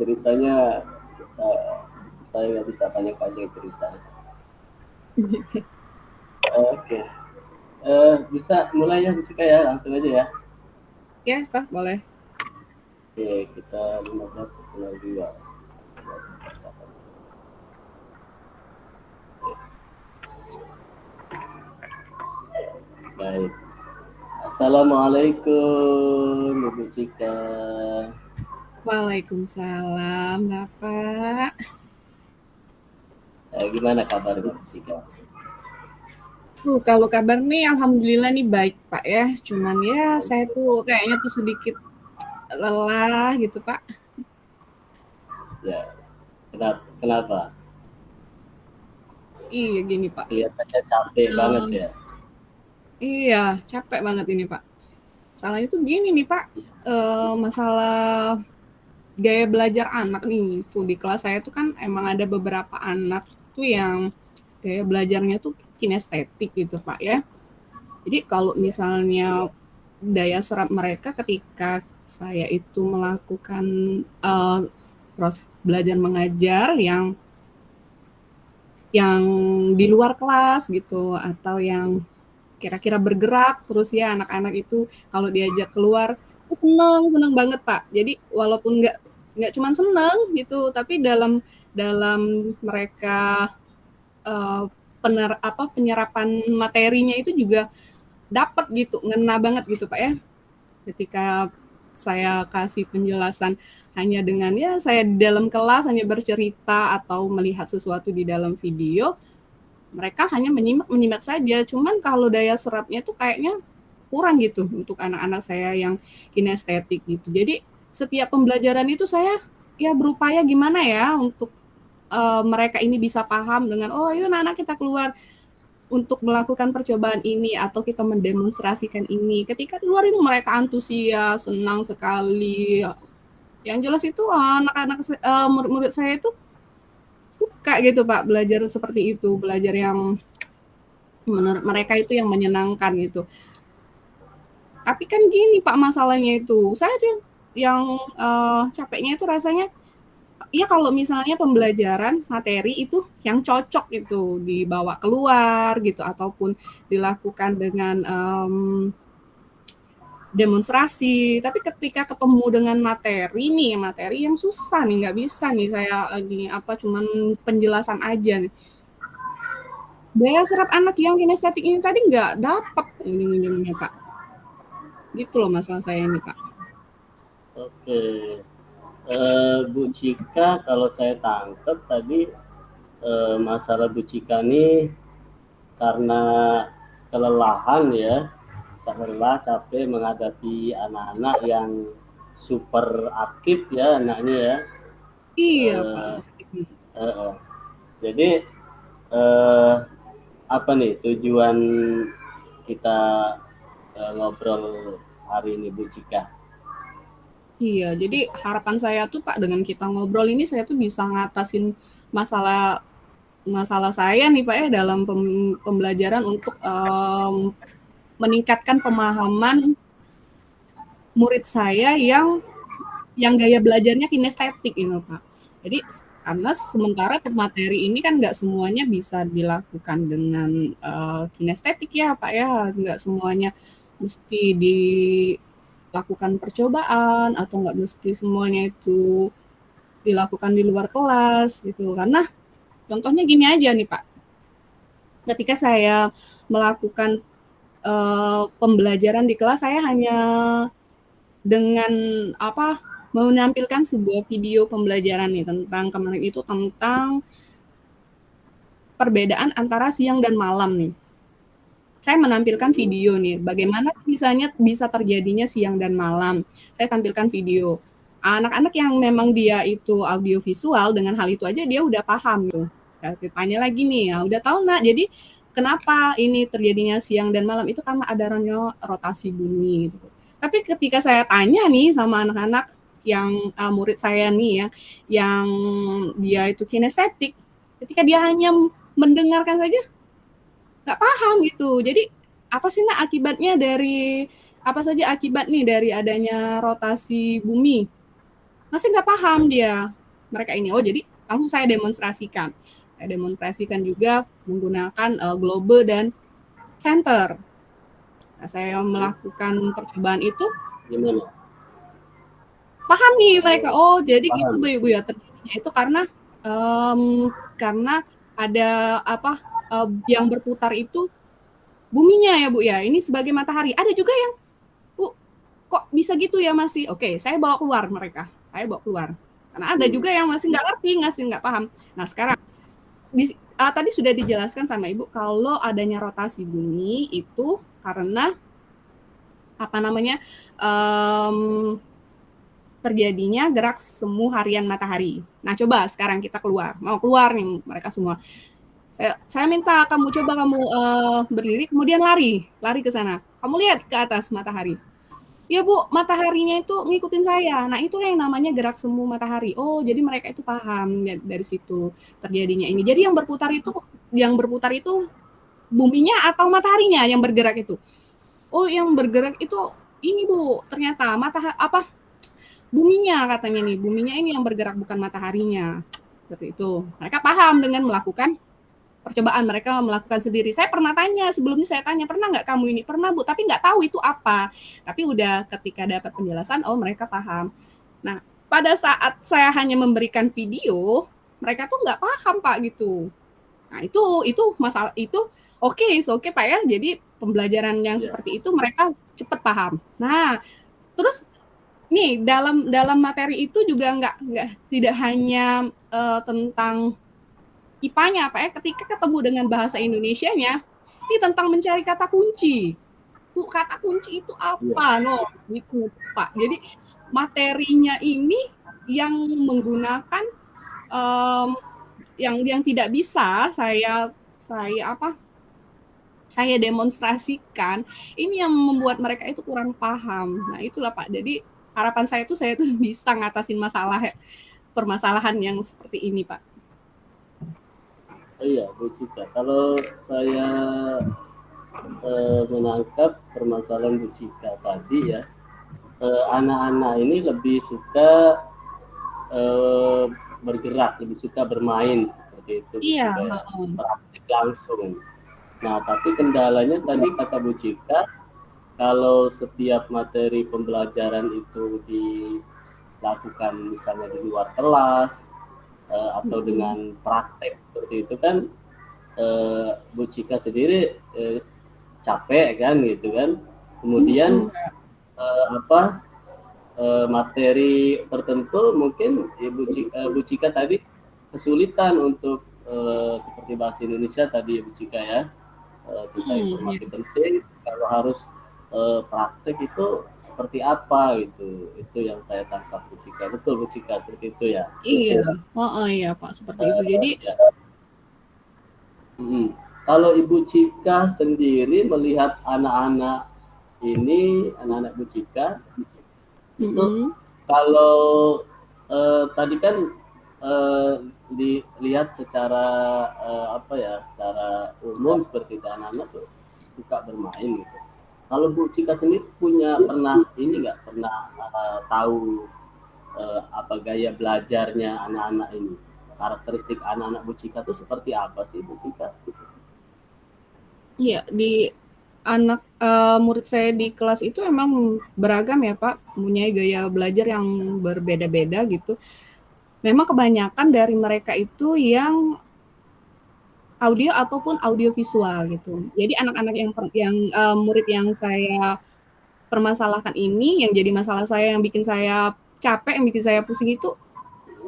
ceritanya saya nggak bisa panjang-panjang cerita. Oke, bisa mulai ya Bu Cika ya, langsung aja ya. Ya Pak, boleh. Oke, kita 15.02. Baik. Assalamualaikum Bu Cika. Waalaikumsalam Bapak. Gimana kabar Bu Cika? Kalau kabar nih alhamdulillah nih baik Pak ya. Cuman ya saya tuh kayaknya tuh sedikit lelah gitu Pak. Ya, kenapa? Iya gini Pak. Kelihatannya capek banget ya. Iya, capek banget ini Pak. Salahnya tuh gini nih Pak. Masalah gaya belajar anak nih. Tuh di kelas saya tuh kan emang ada beberapa anak tuh yang gaya belajarnya tuh kinestetik gitu Pak ya. Jadi kalau misalnya daya serap mereka ketika saya itu melakukan proses belajar mengajar yang di luar kelas gitu, atau yang kira-kira bergerak terus ya, anak-anak itu kalau diajak keluar seneng banget Pak. Jadi walaupun nggak cuma seneng gitu, tapi dalam mereka penyerapan materinya itu juga dapat gitu, ngena banget gitu Pak ya. Ketika saya kasih penjelasan hanya dengan ya saya di dalam kelas hanya bercerita atau melihat sesuatu di dalam video, mereka hanya menyimak saja. Cuman kalau daya serapnya tuh kayaknya kurang gitu untuk anak-anak saya yang kinestetik gitu. Jadi setiap pembelajaran itu saya ya berupaya gimana ya untuk mereka ini bisa paham dengan oh yuk anak kita keluar untuk melakukan percobaan ini atau kita mendemonstrasikan ini. Ketika keluar itu mereka antusias, senang sekali. Yang jelas itu anak-anak murid-murid saya itu suka gitu Pak belajar seperti itu, belajar yang menurut mereka itu yang menyenangkan gitu. Tapi kan gini Pak masalahnya itu, saya tuh yang capeknya itu rasanya ya kalau misalnya pembelajaran materi itu yang cocok itu dibawa keluar gitu ataupun dilakukan dengan demonstrasi. Tapi ketika ketemu dengan materi yang susah nih, nggak bisa nih saya lagi apa cuman penjelasan aja nih. Daya serap anak yang kinestetik ini tadi nggak dapat ujung-ujungnya Pak. Gitu loh masalah saya ini Pak. Oke. Bu Cika, kalau saya tangkap tadi masalah Bu Cika ini karena kelelahan ya, lelah, capek menghadapi anak-anak yang super aktif ya anaknya ya. Iya Eh, Pak. jadi eh, apa nih tujuan kita ngobrol hari ini Bu Cika? Iya, jadi harapan saya tuh Pak dengan kita ngobrol ini saya tuh bisa ngatasin masalah masalah saya nih Pak ya dalam pembelajaran untuk meningkatkan pemahaman murid saya yang gaya belajarnya kinestetik gitu Pak. Jadi karena sementara materi ini kan nggak semuanya bisa dilakukan dengan kinestetik ya Pak ya, nggak semuanya mesti dilakukan percobaan atau nggak mesti semuanya itu dilakukan di luar kelas gitu. Karena contohnya gini aja nih Pak, ketika saya melakukan pembelajaran di kelas saya hanya dengan apa menampilkan sebuah video pembelajaran nih tentang kemarin itu tentang perbedaan antara siang dan malam nih. Saya menampilkan video nih, bagaimana misalnya bisa terjadinya siang dan malam. Saya tampilkan video. Anak-anak yang memang dia itu audiovisual dengan hal itu aja dia udah paham tuh. Saya tanya lagi nih, ya udah tahu nak. Jadi kenapa ini terjadinya siang dan malam itu karena adanya rotasi bumi. Gitu. Tapi ketika saya tanya nih sama anak-anak yang murid saya nih ya, yang dia itu kinestetik, ketika dia hanya mendengarkan saja nggak paham gitu. Jadi apa sih nak akibatnya dari apa saja akibat nih dari adanya rotasi bumi? Masih nggak paham dia mereka ini. Oh jadi langsung saya demonstrasikan. Saya demonstrasikan juga menggunakan globe dan center. Nah, saya melakukan percobaan itu Gimana? paham nih mereka. Oh jadi gitu Paham? Bu Ibu ya terjadinya itu karena ada apa yang berputar itu buminya ya Bu ya. Ini sebagai matahari. Ada juga yang Bu kok bisa gitu ya masih. Oke, saya bawa keluar mereka. Saya bawa keluar. Karena ada juga yang masih nggak ngerti, masih nggak paham. Nah sekarang tadi sudah dijelaskan sama Ibu kalau adanya rotasi bumi itu karena apa namanya terjadinya gerak semu harian matahari. Nah coba sekarang kita keluar, mau keluar nih mereka semua. Saya minta kamu coba kamu berdiri kemudian lari ke sana. Kamu lihat ke atas matahari. Ya Bu, mataharinya itu ngikutin saya. Nah itu yang namanya gerak semu matahari. Oh jadi mereka itu paham ya, dari situ terjadinya ini. Jadi yang berputar itu buminya atau mataharinya yang bergerak itu. Oh yang bergerak itu ini Bu, ternyata apa buminya katanya nih. Buminya ini yang bergerak bukan mataharinya. Seperti itu. Mereka paham dengan melakukan percobaan mereka melakukan sendiri. Saya pernah tanya sebelumnya saya tanya pernah nggak kamu ini pernah Bu tapi nggak tahu itu apa. Tapi udah ketika dapat penjelasan oh mereka paham. Nah pada saat saya hanya memberikan video mereka tuh nggak paham Pak gitu. Nah itu masalah itu oke Pak ya. Jadi pembelajaran yang Ya. seperti itu mereka cepat paham. Nah, terus nih dalam materi itu juga nggak tidak hanya tentang IPA-nya Pak ya, ketika ketemu dengan bahasa Indonesianya, ini tentang mencari kata kunci. Tuh, kata kunci itu Ya. apa? No, gitu Pak. Jadi materinya ini yang menggunakan um, yang tidak bisa saya demonstrasikan, ini yang membuat mereka itu kurang paham. Nah, itulah Pak. Jadi harapan saya tuh bisa ngatasin permasalahan yang seperti ini, Pak. Oh iya, Bu Cika. Kalau saya menangkap permasalahan Bu Cika tadi ya, anak-anak ini lebih suka eh, bergerak, lebih suka bermain seperti itu Bu Iya, Cika ya, praktik langsung. Nah, tapi kendalanya tadi kata Bu Cika, kalau setiap materi pembelajaran itu dilakukan misalnya di luar kelas atau dengan praktek seperti itu kan, Bu Cika sendiri capek kan gitu kan, kemudian apa materi tertentu mungkin Bu Cika tadi kesulitan untuk seperti bahasa Indonesia tadi Bu Cika ya, tentang informasi penting kalau harus praktek itu seperti apa gitu, itu yang saya tangkap Bu Cika. Betul Bu Cika seperti itu ya. Iya, oh iya Pak, seperti itu. Jadi Ya. Kalau Ibu Cika sendiri melihat anak-anak ini, anak-anak Bu Cika itu kalau tadi kan dilihat secara apa ya, secara umum seperti itu anak-anak tuh suka bermain gitu. Kalau Bu Cika sendiri pernah ini nggak, pernah tahu apa gaya belajarnya anak-anak ini, karakteristik anak-anak Bu Cika tuh seperti apa sih Bu Cika? iya di murid saya di kelas itu memang beragam ya Pak, punya gaya belajar yang berbeda-beda gitu. Memang kebanyakan dari mereka itu yang audio ataupun audio visual gitu. Jadi anak-anak yang murid yang saya permasalahkan ini, yang jadi masalah saya, yang bikin saya capek, yang bikin saya pusing itu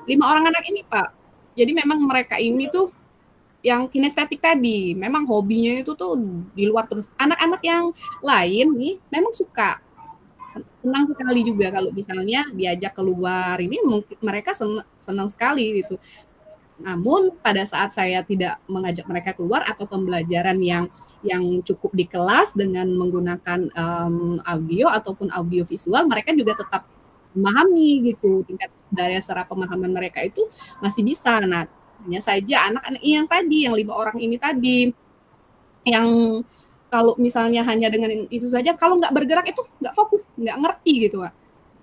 5 orang anak ini Pak. Jadi memang mereka ini tuh yang kinestetik tadi, memang hobinya itu tuh di luar terus. Anak-anak yang lain nih memang suka, senang sekali juga kalau misalnya diajak keluar, ini mungkin mereka senang sekali gitu. Namun pada saat saya tidak mengajak mereka keluar atau pembelajaran yang cukup di kelas dengan menggunakan audio ataupun audio visual, mereka juga tetap memahami gitu, tingkat daya serap pemahaman mereka itu masih bisa. Nah, hanya saja anak-anak yang tadi, yang 5 orang ini tadi, yang kalau misalnya hanya dengan itu saja, kalau nggak bergerak itu nggak fokus, nggak ngerti gitu Pak.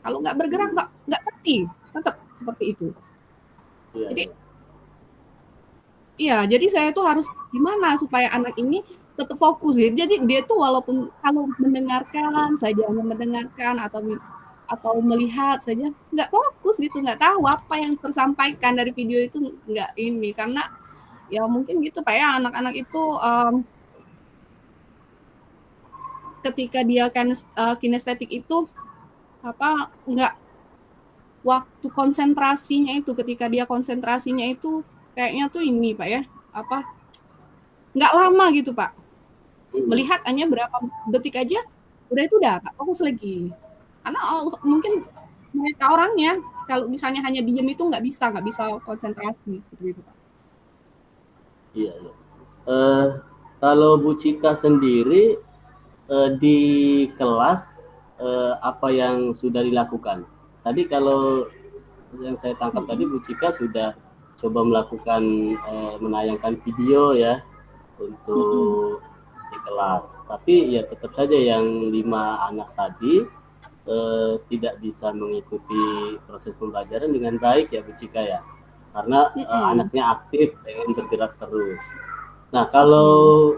Kalau nggak bergerak nggak ngerti, tetap seperti itu. Iya, Jadi iya. iya, jadi saya tuh harus gimana supaya anak ini tetap fokus ya. Jadi dia tuh walaupun kalau mendengarkan saja, hanya mendengarkan atau melihat saja, nggak fokus gitu, nggak tahu apa yang tersampaikan dari video itu, nggak ini. Karena ya mungkin gitu Pak ya, anak-anak itu ketika dia kinestetik itu apa nggak, waktu konsentrasinya itu, ketika dia konsentrasinya itu kayaknya tuh ini Pak ya, apa nggak lama gitu Pak. Melihat hanya berapa detik aja udah tak fokus lagi, karena mungkin mereka orangnya kalau misalnya hanya diem itu nggak bisa konsentrasi seperti itu Pak. Iya, iya. Kalau Bu Cika sendiri di kelas apa yang sudah dilakukan? Tadi kalau yang saya tangkap tadi Bu Cika sudah coba melakukan menayangkan video ya untuk di kelas. Tapi ya tetap saja yang 5 anak tadi tidak bisa mengikuti proses pembelajaran dengan baik ya Bu Cika ya. Karena anaknya aktif, pengen bergerak terus. Nah, kalau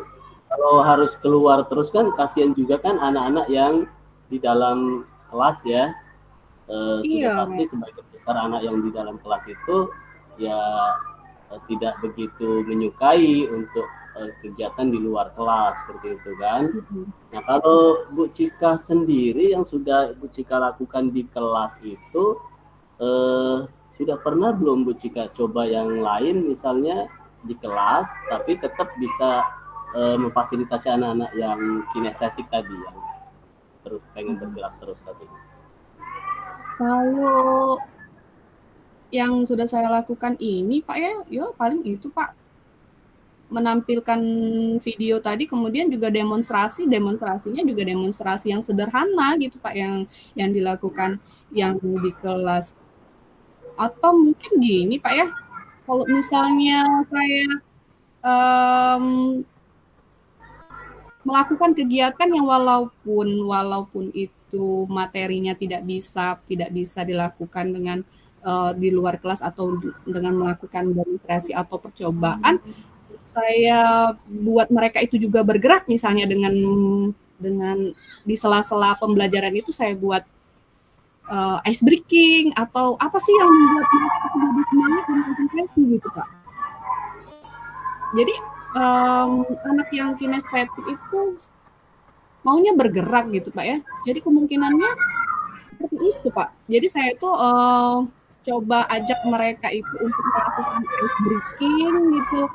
harus keluar terus kan kasihan juga kan anak-anak yang di dalam kelas ya. Sudah Iya pasti sebagian besar anak yang di dalam kelas itu ya tidak begitu menyukai untuk kegiatan di luar kelas seperti itu kan. Nah, kalau Bu Cika sendiri yang sudah Bu Cika lakukan di kelas itu, sudah pernah belum Bu Cika coba yang lain, misalnya di kelas tapi tetap bisa memfasilitasi anak-anak yang kinestetik tadi, yang terus pengen bergerak terus tadi? Kalau yang sudah saya lakukan ini Pak ya paling itu Pak, menampilkan video tadi, kemudian juga demonstrasinya juga demonstrasi yang sederhana gitu Pak, yang dilakukan yang di kelas. Atau mungkin gini Pak ya, kalau misalnya saya melakukan kegiatan yang walaupun itu materinya tidak bisa dilakukan dengan di luar kelas atau dengan melakukan demonstrasi atau percobaan, saya buat mereka itu juga bergerak, misalnya dengan di sela-sela pembelajaran itu saya buat ice breaking atau apa sih yang membuat mereka lebih semangat dan konsentrasi gitu Pak. Jadi anak yang kinestetik itu maunya bergerak gitu Pak ya. Jadi kemungkinannya seperti itu Pak. Jadi saya tuh coba ajak mereka itu untuk melakukan ice breaking gitu,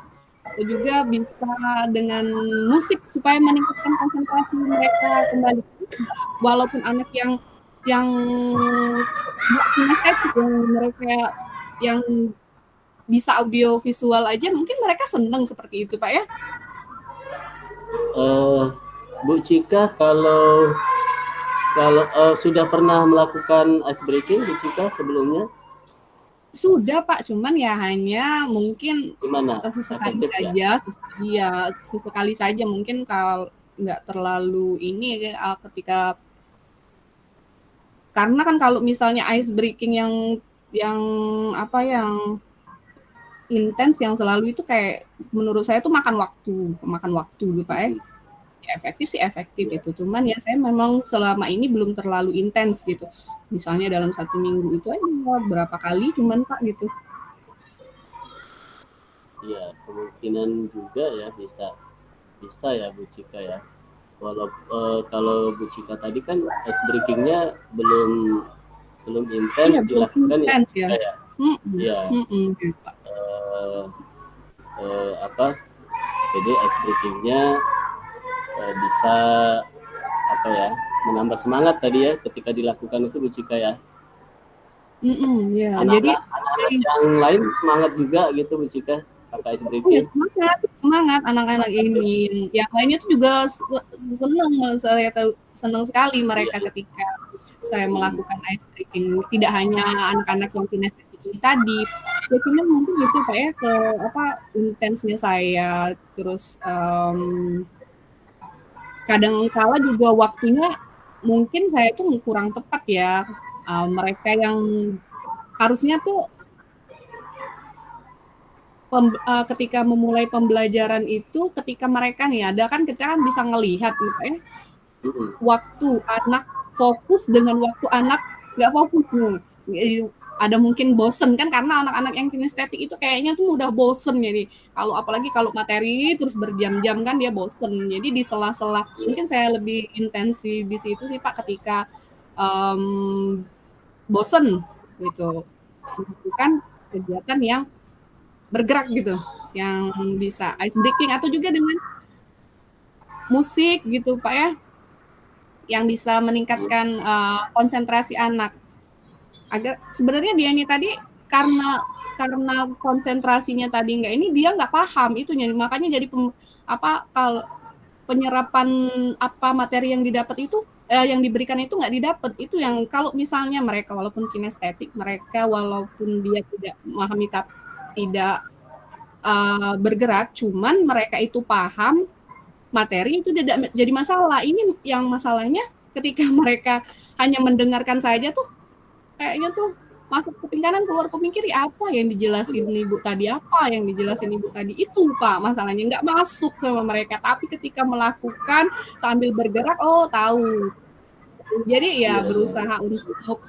atau juga bisa dengan musik supaya meningkatkan konsentrasi mereka kembali. Walaupun anak yang kinestetik, yang mereka yang bisa audio visual aja mungkin mereka senang seperti itu Pak ya. Bu Cika, kalau sudah pernah melakukan ice breaking Bu Cika sebelumnya? Sudah Pak, cuman ya hanya mungkin sesekali saja, ya? Sesekali saja, mungkin kalau nggak terlalu ini ketika, karena kan kalau misalnya ice breaking yang intens, yang selalu itu kayak menurut saya tuh makan waktu gitu Pak ya. Ya efektif sih efektif itu, cuman ya saya memang selama ini belum terlalu intens gitu, misalnya dalam 1 minggu itu aja berapa kali cuman Pak gitu. Iya, kemungkinan juga ya bisa ya Bu Cika ya. Kalau Bu Cika tadi kan ice breakingnya belum intens dilakukan ya. Iya. Jadi ice breakingnya bisa menambah semangat tadi ya ketika dilakukan itu Bu Cika ya. Ya, jadi yang lain semangat juga gitu Bu Cika pakai ice breaking. Ya, semangat anak-anak ini. Yang lainnya tuh juga senang, saya tahu senang sekali mereka ketika saya melakukan ice breaking. Tidak hanya anak-anak yang kinestetik ini tadi, ya cuman mungkin itu Pak ya, intensnya saya, terus kadang kala juga waktunya mungkin saya tuh kurang tepat ya. Mereka yang harusnya tuh ketika memulai pembelajaran itu, ketika mereka nih ada kan, kita kan bisa ngelihat nih Pak ya, waktu anak fokus dengan waktu anak nggak fokus nih. Ada mungkin bosen kan, karena anak-anak yang kinestetik itu kayaknya tuh udah bosen jadi apalagi kalau materi terus berjam-jam kan dia bosen. Jadi di sela-sela mungkin saya lebih intensif di situ sih Pak, ketika bosen gitu, melakukan kegiatan yang bergerak gitu, yang bisa ice breaking atau juga dengan musik gitu Pak ya, yang bisa meningkatkan konsentrasi anak. Agar sebenarnya dia ini tadi karena konsentrasinya tadi dia nggak paham itunya, makanya jadi kalau penyerapan materi yang didapat itu yang diberikan itu nggak didapat. Itu yang kalau misalnya mereka walaupun kinestetik, mereka walaupun dia tidak memahami tidak bergerak, cuman mereka itu paham materi, itu tidak jadi masalah. Ini yang masalahnya ketika mereka hanya mendengarkan saja tuh kayaknya tuh masuk kuping kanan keluar kuping kiri, apa yang dijelasin ibu tadi itu Pak, masalahnya nggak masuk sama mereka. Tapi ketika melakukan sambil bergerak, tahu. Jadi ya berusaha untuk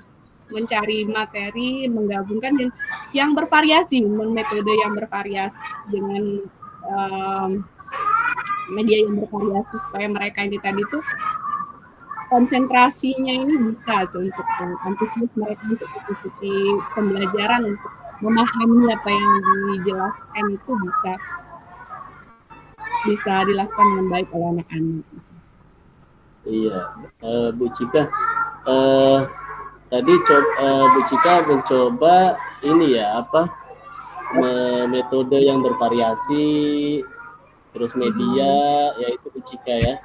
mencari materi, menggabungkan yang bervariasi, metode yang bervariasi dengan media yang bervariasi supaya mereka ini tadi tuh konsentrasinya ini bisa tuh untuk antusias mereka untuk mengikuti pembelajaran, untuk memahami apa yang dijelaskan itu bisa dilakukan dengan baik oleh anak-anak. Iya, Bu Cika, eh, tadi Bu Cika mencoba ini ya apa metode yang bervariasi, terus media, yaitu Bu Cika ya.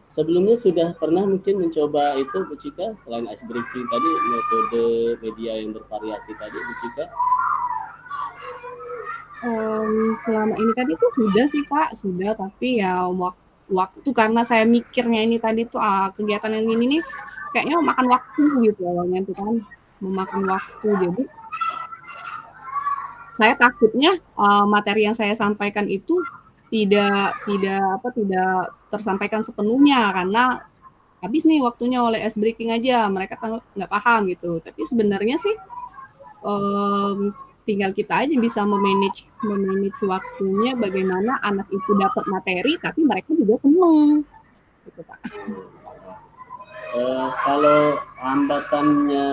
Sebelumnya sudah pernah mungkin mencoba itu Bu Cika, selain ice breaking tadi, metode media yang bervariasi tadi Bu Cika? Selama ini tadi tuh sudah sih Pak, sudah, tapi ya waktu karena saya mikirnya ini tadi tuh kegiatan yang ini nih kayaknya makan waktu gitu awalnya tuh kan, memakan waktu. Jadi saya takutnya materi yang saya sampaikan itu tidak tersampaikan sepenuhnya karena habis nih waktunya oleh ice breaking aja, mereka nggak paham gitu. Tapi sebenarnya sih tinggal kita aja bisa memanage waktunya, bagaimana anak itu dapat materi tapi mereka juga seneng gitu Pak. Kalau hambatannya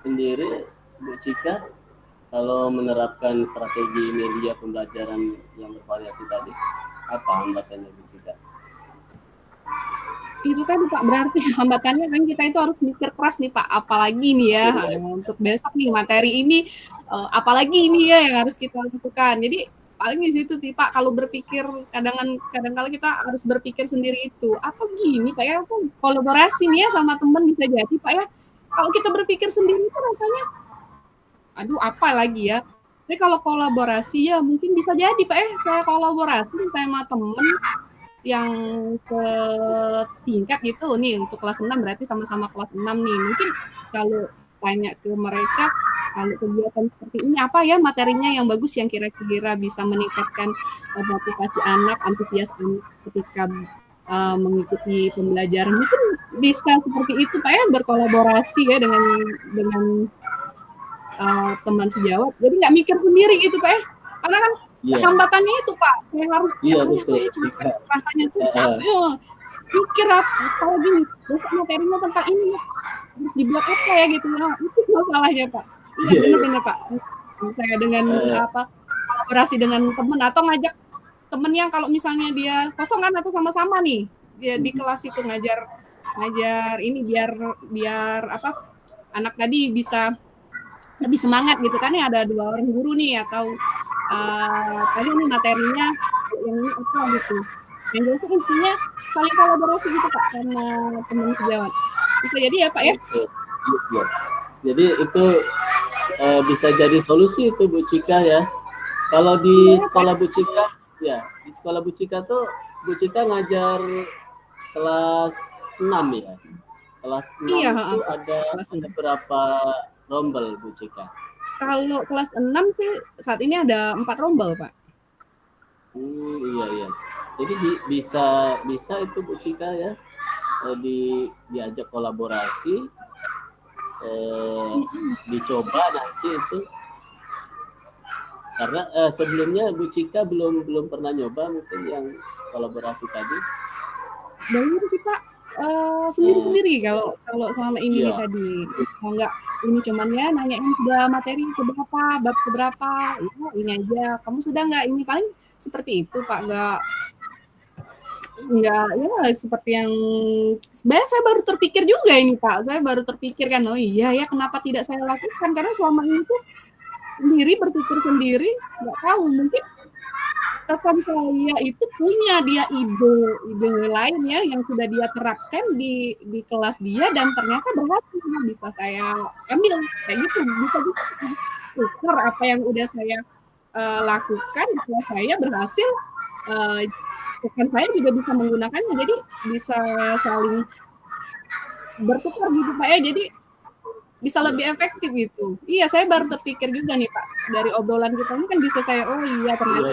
sendiri Bu Cika, kalau menerapkan strategi media pembelajaran yang bervariasi tadi, apa hambatannya Bu Cika? Itu kan Pak, berarti hambatannya kan kita itu harus mikir keras nih Pak, apalagi nih ya untuk besok nih materi ini, apalagi ini ya yang harus kita lakukan. Jadi paling di situ nih Pak, kalau berpikir kadang-kala kita harus berpikir sendiri itu, apa gini Pak ya, aku kolaborasi nih ya sama teman bisa jadi Pak ya. Kalau kita berpikir sendiri itu rasanya, aduh apa lagi ya. Tapi kalau kolaborasi ya mungkin bisa jadi Pak ya, saya kolaborasi sama temen yang ke tingkat gitu nih untuk kelas 6 berarti sama-sama kelas 6 nih. Mungkin kalau tanya ke mereka kalau kegiatan seperti ini apa ya materinya yang bagus yang kira-kira bisa meningkatkan motivasi anak, antusias anak ketika mengikuti pembelajaran, mungkin bisa seperti itu Pak ya, berkolaborasi ya dengan teman sejawat. Jadi nggak mikir sendiri gitu Pak ya. Karena kan hambatannya itu Pak, saya harus capek, rasanya tuh capek. Pikir apa gini, besok materinya tentang ini ya, harus dibuat apa ya gitu. Nah, itu masalahnya Pak. Iya benar Pak. Saya dengan kolaborasi dengan teman atau ngajak temen yang kalau misalnya dia kosong kan atau sama-sama nih dia di kelas itu ngajar ini biar apa anak tadi bisa lebih semangat gitu kan ya, ada 2 orang guru nih atau tadi nih materinya yang ini apa gitu. Yang jelas intinya saling kolaborasi gitu Pak sama teman sejawat. Bisa jadi ya Pak ya? Jadi itu bisa jadi solusi itu Bu Cika ya. Kalau di sekolah Bu Cika, ya di sekolah Bu Cika tuh Bu Cika ngajar kelas 6 ya. Kelas 6 itu ada berapa rombel Bu Cika? Kalau kelas 6 sih saat ini ada 4 rombel Pak. Iya. Jadi bisa itu Bu Cika ya diajak kolaborasi, dicoba nanti itu. Karena sebelumnya Bu Cika belum pernah nyoba mungkin yang kolaborasi tadi. Belum sih Pak, sendiri-sendiri kalau selama ini nih tadi. Kalau enggak ini cuman ya nanyain sudah materi keberapa, bab keberapa, ya ini aja. Kamu sudah enggak ini, paling seperti itu Pak, enggak ya seperti yang sebenarnya saya baru terpikir juga ini Pak. Saya baru terpikir kan, oh iya ya kenapa tidak saya lakukan, karena selama ini tuh berpikir sendiri, enggak tahu mungkin rekan saya itu punya dia ide lain ya yang sudah dia terapkan di kelas dia dan ternyata berhasil, bisa saya ambil kayak gitu, bisa tukar apa yang udah saya lakukan di kelas saya berhasil, rekan saya juga bisa menggunakannya, jadi bisa saling bertukar gitu Pak ya, jadi bisa lebih efektif gitu. Iya, saya baru terpikir juga nih Pak, dari obrolan kita ini kan bisa saya, oh iya ternyata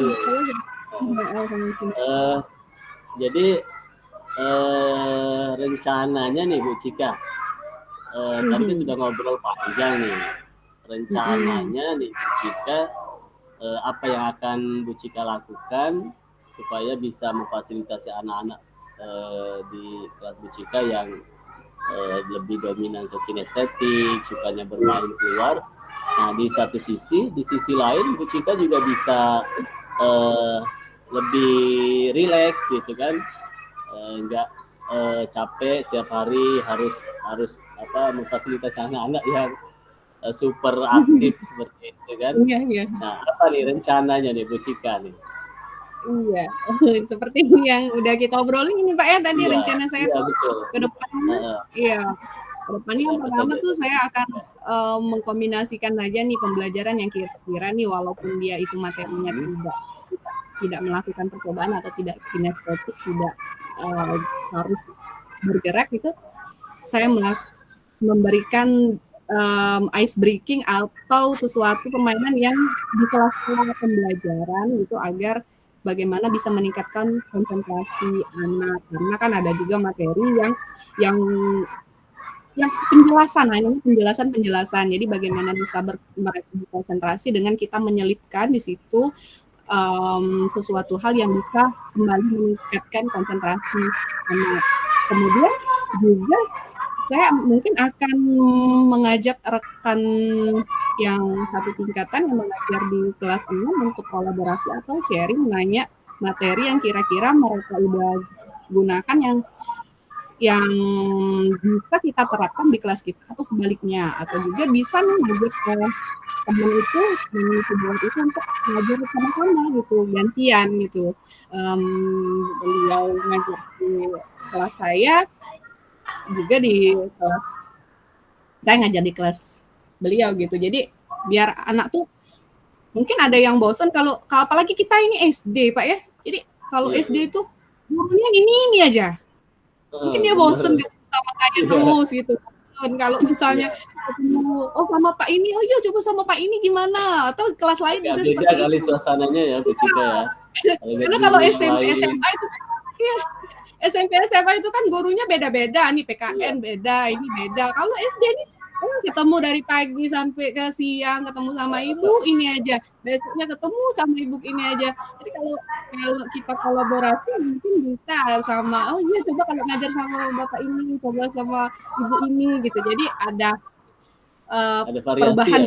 jadi rencananya nih Bu Cika, tadi sudah ngobrol panjang nih. Rencananya nih Bu Cika apa yang akan Bu Cika lakukan supaya bisa memfasilitasi anak-anak di kelas Bu Cika yang lebih dominan ke kinestetik, sukanya bermain keluar. Nah, di sisi lain Bu Cika juga bisa lebih rileks gitu kan, nggak capek tiap hari harus memfasilitasi anak-anak yang super aktif seperti itu kan. Iya. Nah, apa nih rencananya nih Bu Cika nih? Iya, seperti yang udah kita obrolin ini Pak ya tadi rencana saya tuh ke depannya. Iya, ke depannya yang pertama tuh saya akan mengkombinasikan aja nih pembelajaran yang kira-kira nih walaupun dia itu materinya tidak melakukan percobaan atau tidak kinestetik, tidak harus bergerak itu, saya memberikan ice breaking atau sesuatu permainan yang di sela-sela pembelajaran gitu agar bagaimana bisa meningkatkan konsentrasi anak, karena kan ada juga materi yang penjelasan. Jadi bagaimana bisa mereka berkonsentrasi dengan kita menyelipkan di situ sesuatu hal yang bisa kembali meningkatkan konsentrasi anak. Kemudian juga saya mungkin akan mengajak rekan yang satu tingkatan yang mengajar di kelas 6 untuk kolaborasi atau sharing, nanya materi yang kira-kira mereka udah gunakan yang bisa kita terapkan di kelas kita atau sebaliknya, atau juga bisa nih ngajak teman itu untuk ngajar sama-sama gitu, gantian gitu. Beliau ngajar di kelas saya, juga di kelas saya ngajar di kelas beliau gitu. Jadi biar anak tuh mungkin ada yang bosan kalau apalagi kita ini SD Pak ya. Jadi kalau SD itu gurunya ini aja. Mungkin dia bosan sama saya terus gitu. Kalau misalnya ketemu sama Pak ini, oh iya coba sama Pak ini gimana? Atau kelas lain juga seperti itu. Beda kali suasananya ya Bu Cika ya. Karena kalau SMP SMA itu kan SMP SMA itu kan gurunya beda-beda, nih PKN beda, ini beda. Kalau SD nih ketemu dari pagi sampai ke siang, ketemu sama ibu ini aja, besoknya ketemu sama ibu ini aja. Jadi kalau kita kolaborasi mungkin bisa sama, oh iya coba kalau ngajar sama bapak ini, coba sama ibu ini gitu. Jadi ada perubahan.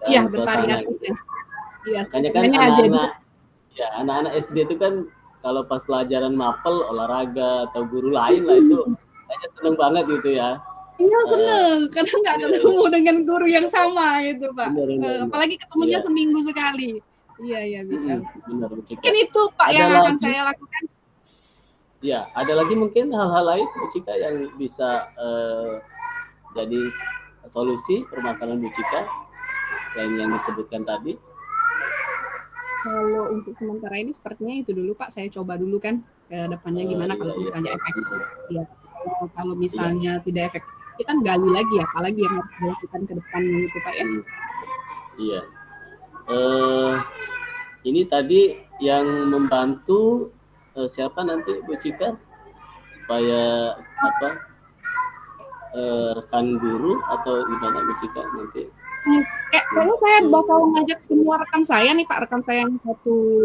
Iya, bervariasi. Iya, makanya kan anak-anak SD itu kan kalau pas pelajaran mapel, olahraga atau guru lain lah itu kayaknya seneng banget gitu ya. Iya seneng, karena nggak ketemu dengan guru yang sama gitu Pak. Apalagi ketemunya seminggu sekali. Iya bisa. Benar, mungkin itu Pak yang akan saya lakukan. Ya, ada lagi mungkin hal-hal lain Bu Cika yang bisa jadi solusi permasalahan Bu Cika selain yang disebutkan tadi. Kalau untuk sementara ini sepertinya itu dulu Pak, saya coba dulu kan ke depannya gimana kalau misalnya efektif. Ya, kalau misalnya tidak efektif, kita gali lagi ya, apalagi yang harus dilakukan ke depannya itu Pak ya. Iya. Ini tadi yang membantu siapa nanti Bu Cika supaya rekan guru atau gimana Bu Cika nanti? Kayaknya saya bakal ngajak semua rekan saya nih Pak, rekan saya yang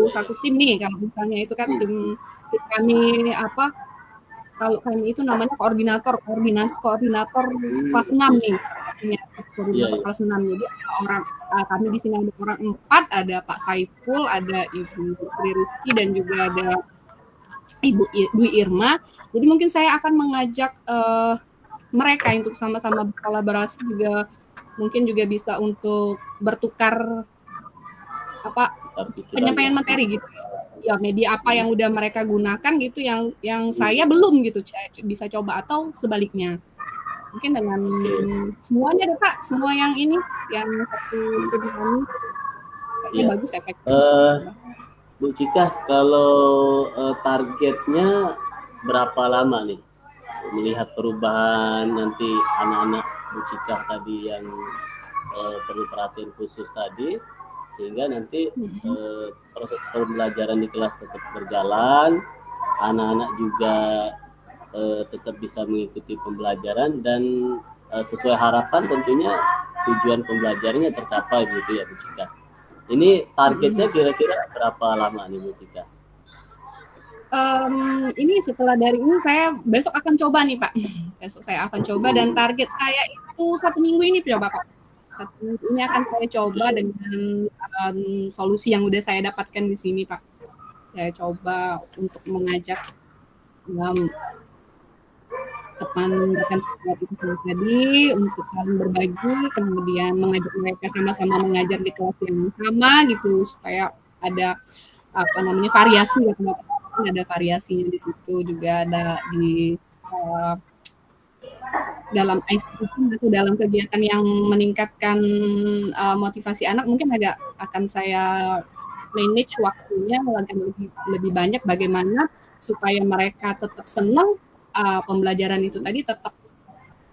satu tim nih, kalau misalnya itu kan tim kami kalau kami itu namanya koordinator kelas 6 nih, koordinator kelas 6. Jadi ada orang kami di sini ada orang 4, ada Pak Saiful, ada Ibu Sri Rizky dan juga ada Ibu Dwi Irma. Jadi mungkin saya akan mengajak mereka untuk sama-sama berkolaborasi, juga mungkin juga bisa untuk bertukar penyampaian materi gitu ya, media apa yang udah mereka gunakan gitu yang saya belum gitu, bisa coba atau sebaliknya. Mungkin dengan semuanya deh Pak, semua yang ini yang satu tim kami kayaknya bagus efektif. Bu Cika, kalau targetnya berapa lama nih melihat perubahan nanti anak-anak Bu Cika tadi yang perlu perhatian khusus tadi, sehingga nanti proses pembelajaran di kelas tetap berjalan, anak-anak juga tetap bisa mengikuti pembelajaran dan sesuai harapan tentunya tujuan pembelajarannya tercapai gitu ya Bu Cika. Ini targetnya kira-kira berapa lama nih Bu Tika? Ini setelah dari ini saya besok akan coba nih Pak. Besok saya akan coba dan target saya itu 1 minggu ini coba Pak. 1 minggu ini akan saya coba dengan solusi yang udah saya dapatkan di sini Pak. Saya coba untuk mengajak teman rekan sejawat itu sendiri tadi untuk saling berbagi, kemudian mengajak mereka sama-sama mengajar di kelas yang sama gitu supaya ada variasi ya, ada variasinya di situ, juga ada di dalam ICT atau dalam kegiatan yang meningkatkan motivasi anak, mungkin agak akan saya manage waktunya lebih banyak bagaimana supaya mereka tetap senang pembelajaran itu tadi tetap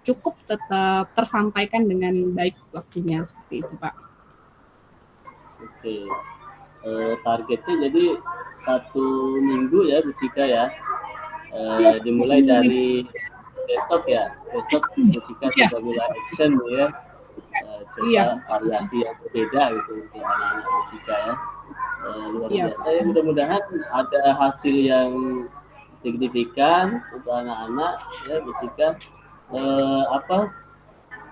cukup, tetap tersampaikan dengan baik waktunya, seperti itu Pak. Oke, targetnya jadi 1 minggu ya Bu Cika ya, dimulai dari besok ya, besok Bu Cika sudah mulai action ya, coba variasi yang berbeda gitu untuk anak-anak Bu Cika ya, luar biasa ya, mudah-mudahan ada hasil yang signifikan untuk anak-anak ya Bu Cika.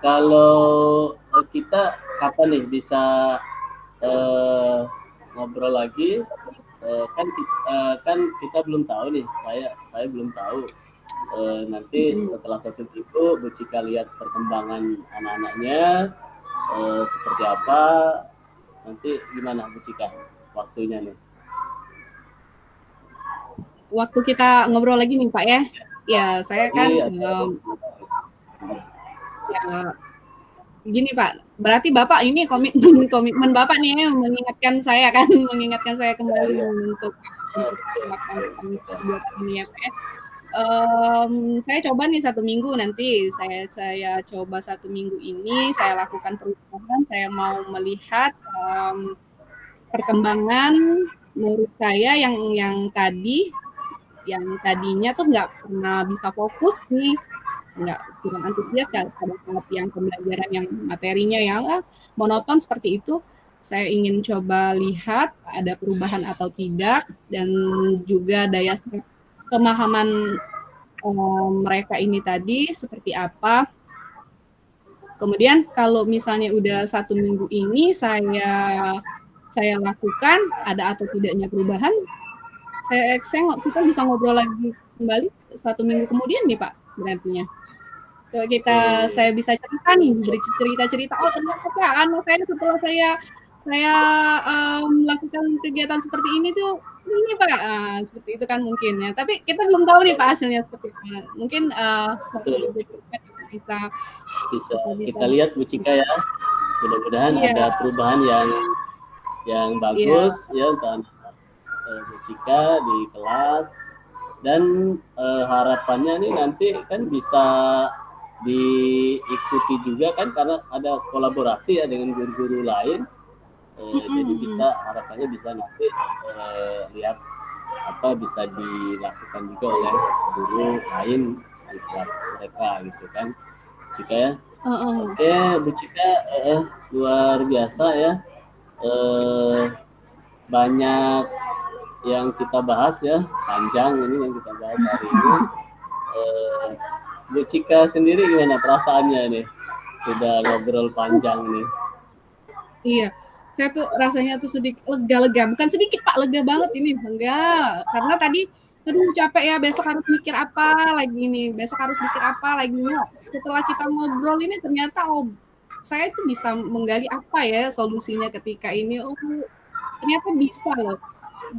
Kalau kita kapan nih bisa ngobrol lagi, kan kita belum tahu nih, saya belum tahu nanti setelah 1 minggu Bu Cika lihat perkembangan anak-anaknya seperti apa, nanti gimana Bu Cika waktunya nih? Waktu kita ngobrol lagi nih Pak ya. Ya, saya kan ya gini Pak, berarti Bapak ini komitmen Bapak nih ya, mengingatkan saya kembali untuk melaksanakan ini ya Pak ya. Saya coba nih 1 minggu nanti, saya coba 1 minggu ini, saya lakukan perubahan, saya mau melihat perkembangan murid saya yang tadinya tuh nggak pernah bisa fokus nih, nggak kurang antusias pada saat yang pembelajaran yang materinya yang monoton seperti itu. Saya ingin coba lihat ada perubahan atau tidak, dan juga daya pemahaman mereka ini tadi seperti apa. Kemudian kalau misalnya udah 1 minggu ini saya lakukan, ada atau tidaknya perubahan, kita bisa ngobrol lagi kembali 1 minggu kemudian nih Pak, berartinya. Kalau saya bisa cerita nih, beri cerita-cerita, oh ternyata Pak, anak saya setelah saya melakukan kegiatan seperti ini tuh ini Pak, seperti itu kan mungkin ya. Tapi kita belum tahu nih Pak hasilnya seperti apa. Mungkin kita bisa lihat Bu Cika ya. Mudah-mudahan ada perubahan yang bagus ya untuk Bu Cika di kelas, dan harapannya nih nanti kan bisa diikuti juga kan, karena ada kolaborasi ya dengan guru-guru lain. Jadi harapannya bisa nanti lihat apa bisa dilakukan juga oleh guru lain di kelas mereka gitu kan Cika ya. Oke Bu Cika, luar biasa ya, banyak yang kita bahas ya, panjang ini yang kita bahas hari ini. Bu Cika sendiri gimana perasaannya nih, sudah ngobrol panjang nih? Iya, saya tuh rasanya tuh sedikit lega, bukan sedikit Pak, lega banget ini, enggak, karena tadi aduh capek ya, besok harus mikir apa lagi nih, setelah kita ngobrol ini ternyata saya tuh bisa menggali apa ya solusinya ketika ini, ternyata bisa loh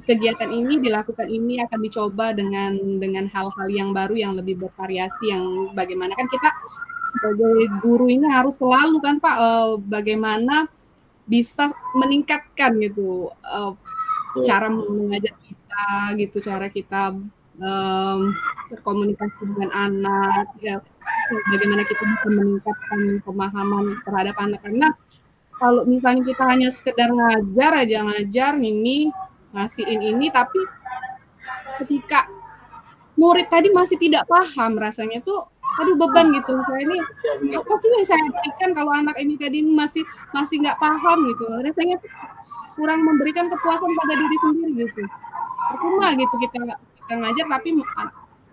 kegiatan ini dilakukan, ini akan dicoba dengan hal-hal yang baru yang lebih bervariasi, yang bagaimana kan kita sebagai guru ini harus selalu kan Pak bagaimana bisa meningkatkan gitu cara mengajar kita gitu, cara kita berkomunikasi dengan anak ya, bagaimana kita bisa meningkatkan pemahaman terhadap anak-anak. Kalau misalnya kita hanya sekedar ngajar ini, ngasihin ini, tapi ketika murid tadi masih tidak paham, rasanya tuh aduh beban gitu. Saya ini apa sih yang saya berikan kalau anak ini tadi masih nggak paham gitu. Rasanya kurang memberikan kepuasan pada diri sendiri gitu. Percuma gitu kita ngajar tapi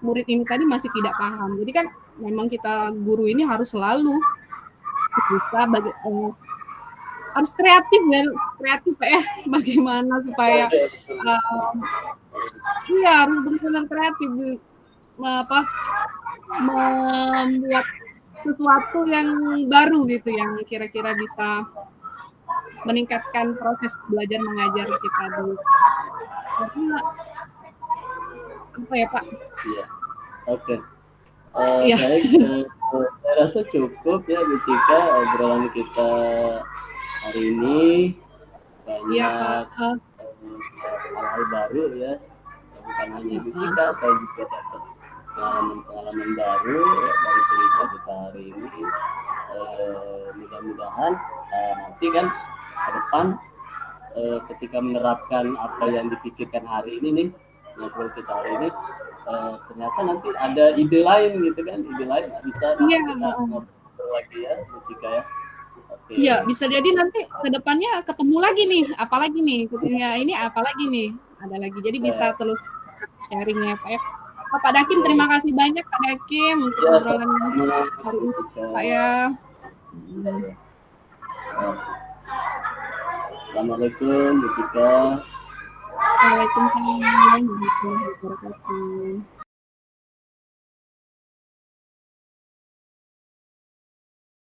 murid ini tadi masih tidak paham. Jadi kan memang kita guru ini harus selalu bisa harus kreatif ya bagaimana supaya iya harus benar-benar kreatif membuat sesuatu yang baru gitu yang kira-kira bisa meningkatkan proses belajar mengajar kita dulu. Karena apa ya Pak? Iya, oke. Iya. Baik, saya rasa cukup ya Bu Cika obrolan kita hari ini. Banyak Iya, Pak. hal-hal baru ya, bukan hanya Bu Cika, saya juga dapat pengalaman baru ya, dari cerita kita hari ini. Mudah-mudahan nanti kan ke depan ketika menerapkan apa yang dipikirkan hari ini nih, ngobrol kita hari ini, ternyata nanti ada ide lain gitu kan, ide lain bisa iya, kita ngobrol lagi ya Bu Cika ya. Okay. Iya, bisa jadi nanti ke depannya ketemu lagi nih, apalagi nih, ya ini apalagi nih, ada lagi. Jadi bisa terus sharing ya Pak ya. Pak Dakim, terima kasih banyak Pak Dakim untuk obrolan hari ini Pak ya. Assalamualaikum Bu Cika. Waalaikumsalam warahmatullahi wabarakatuh.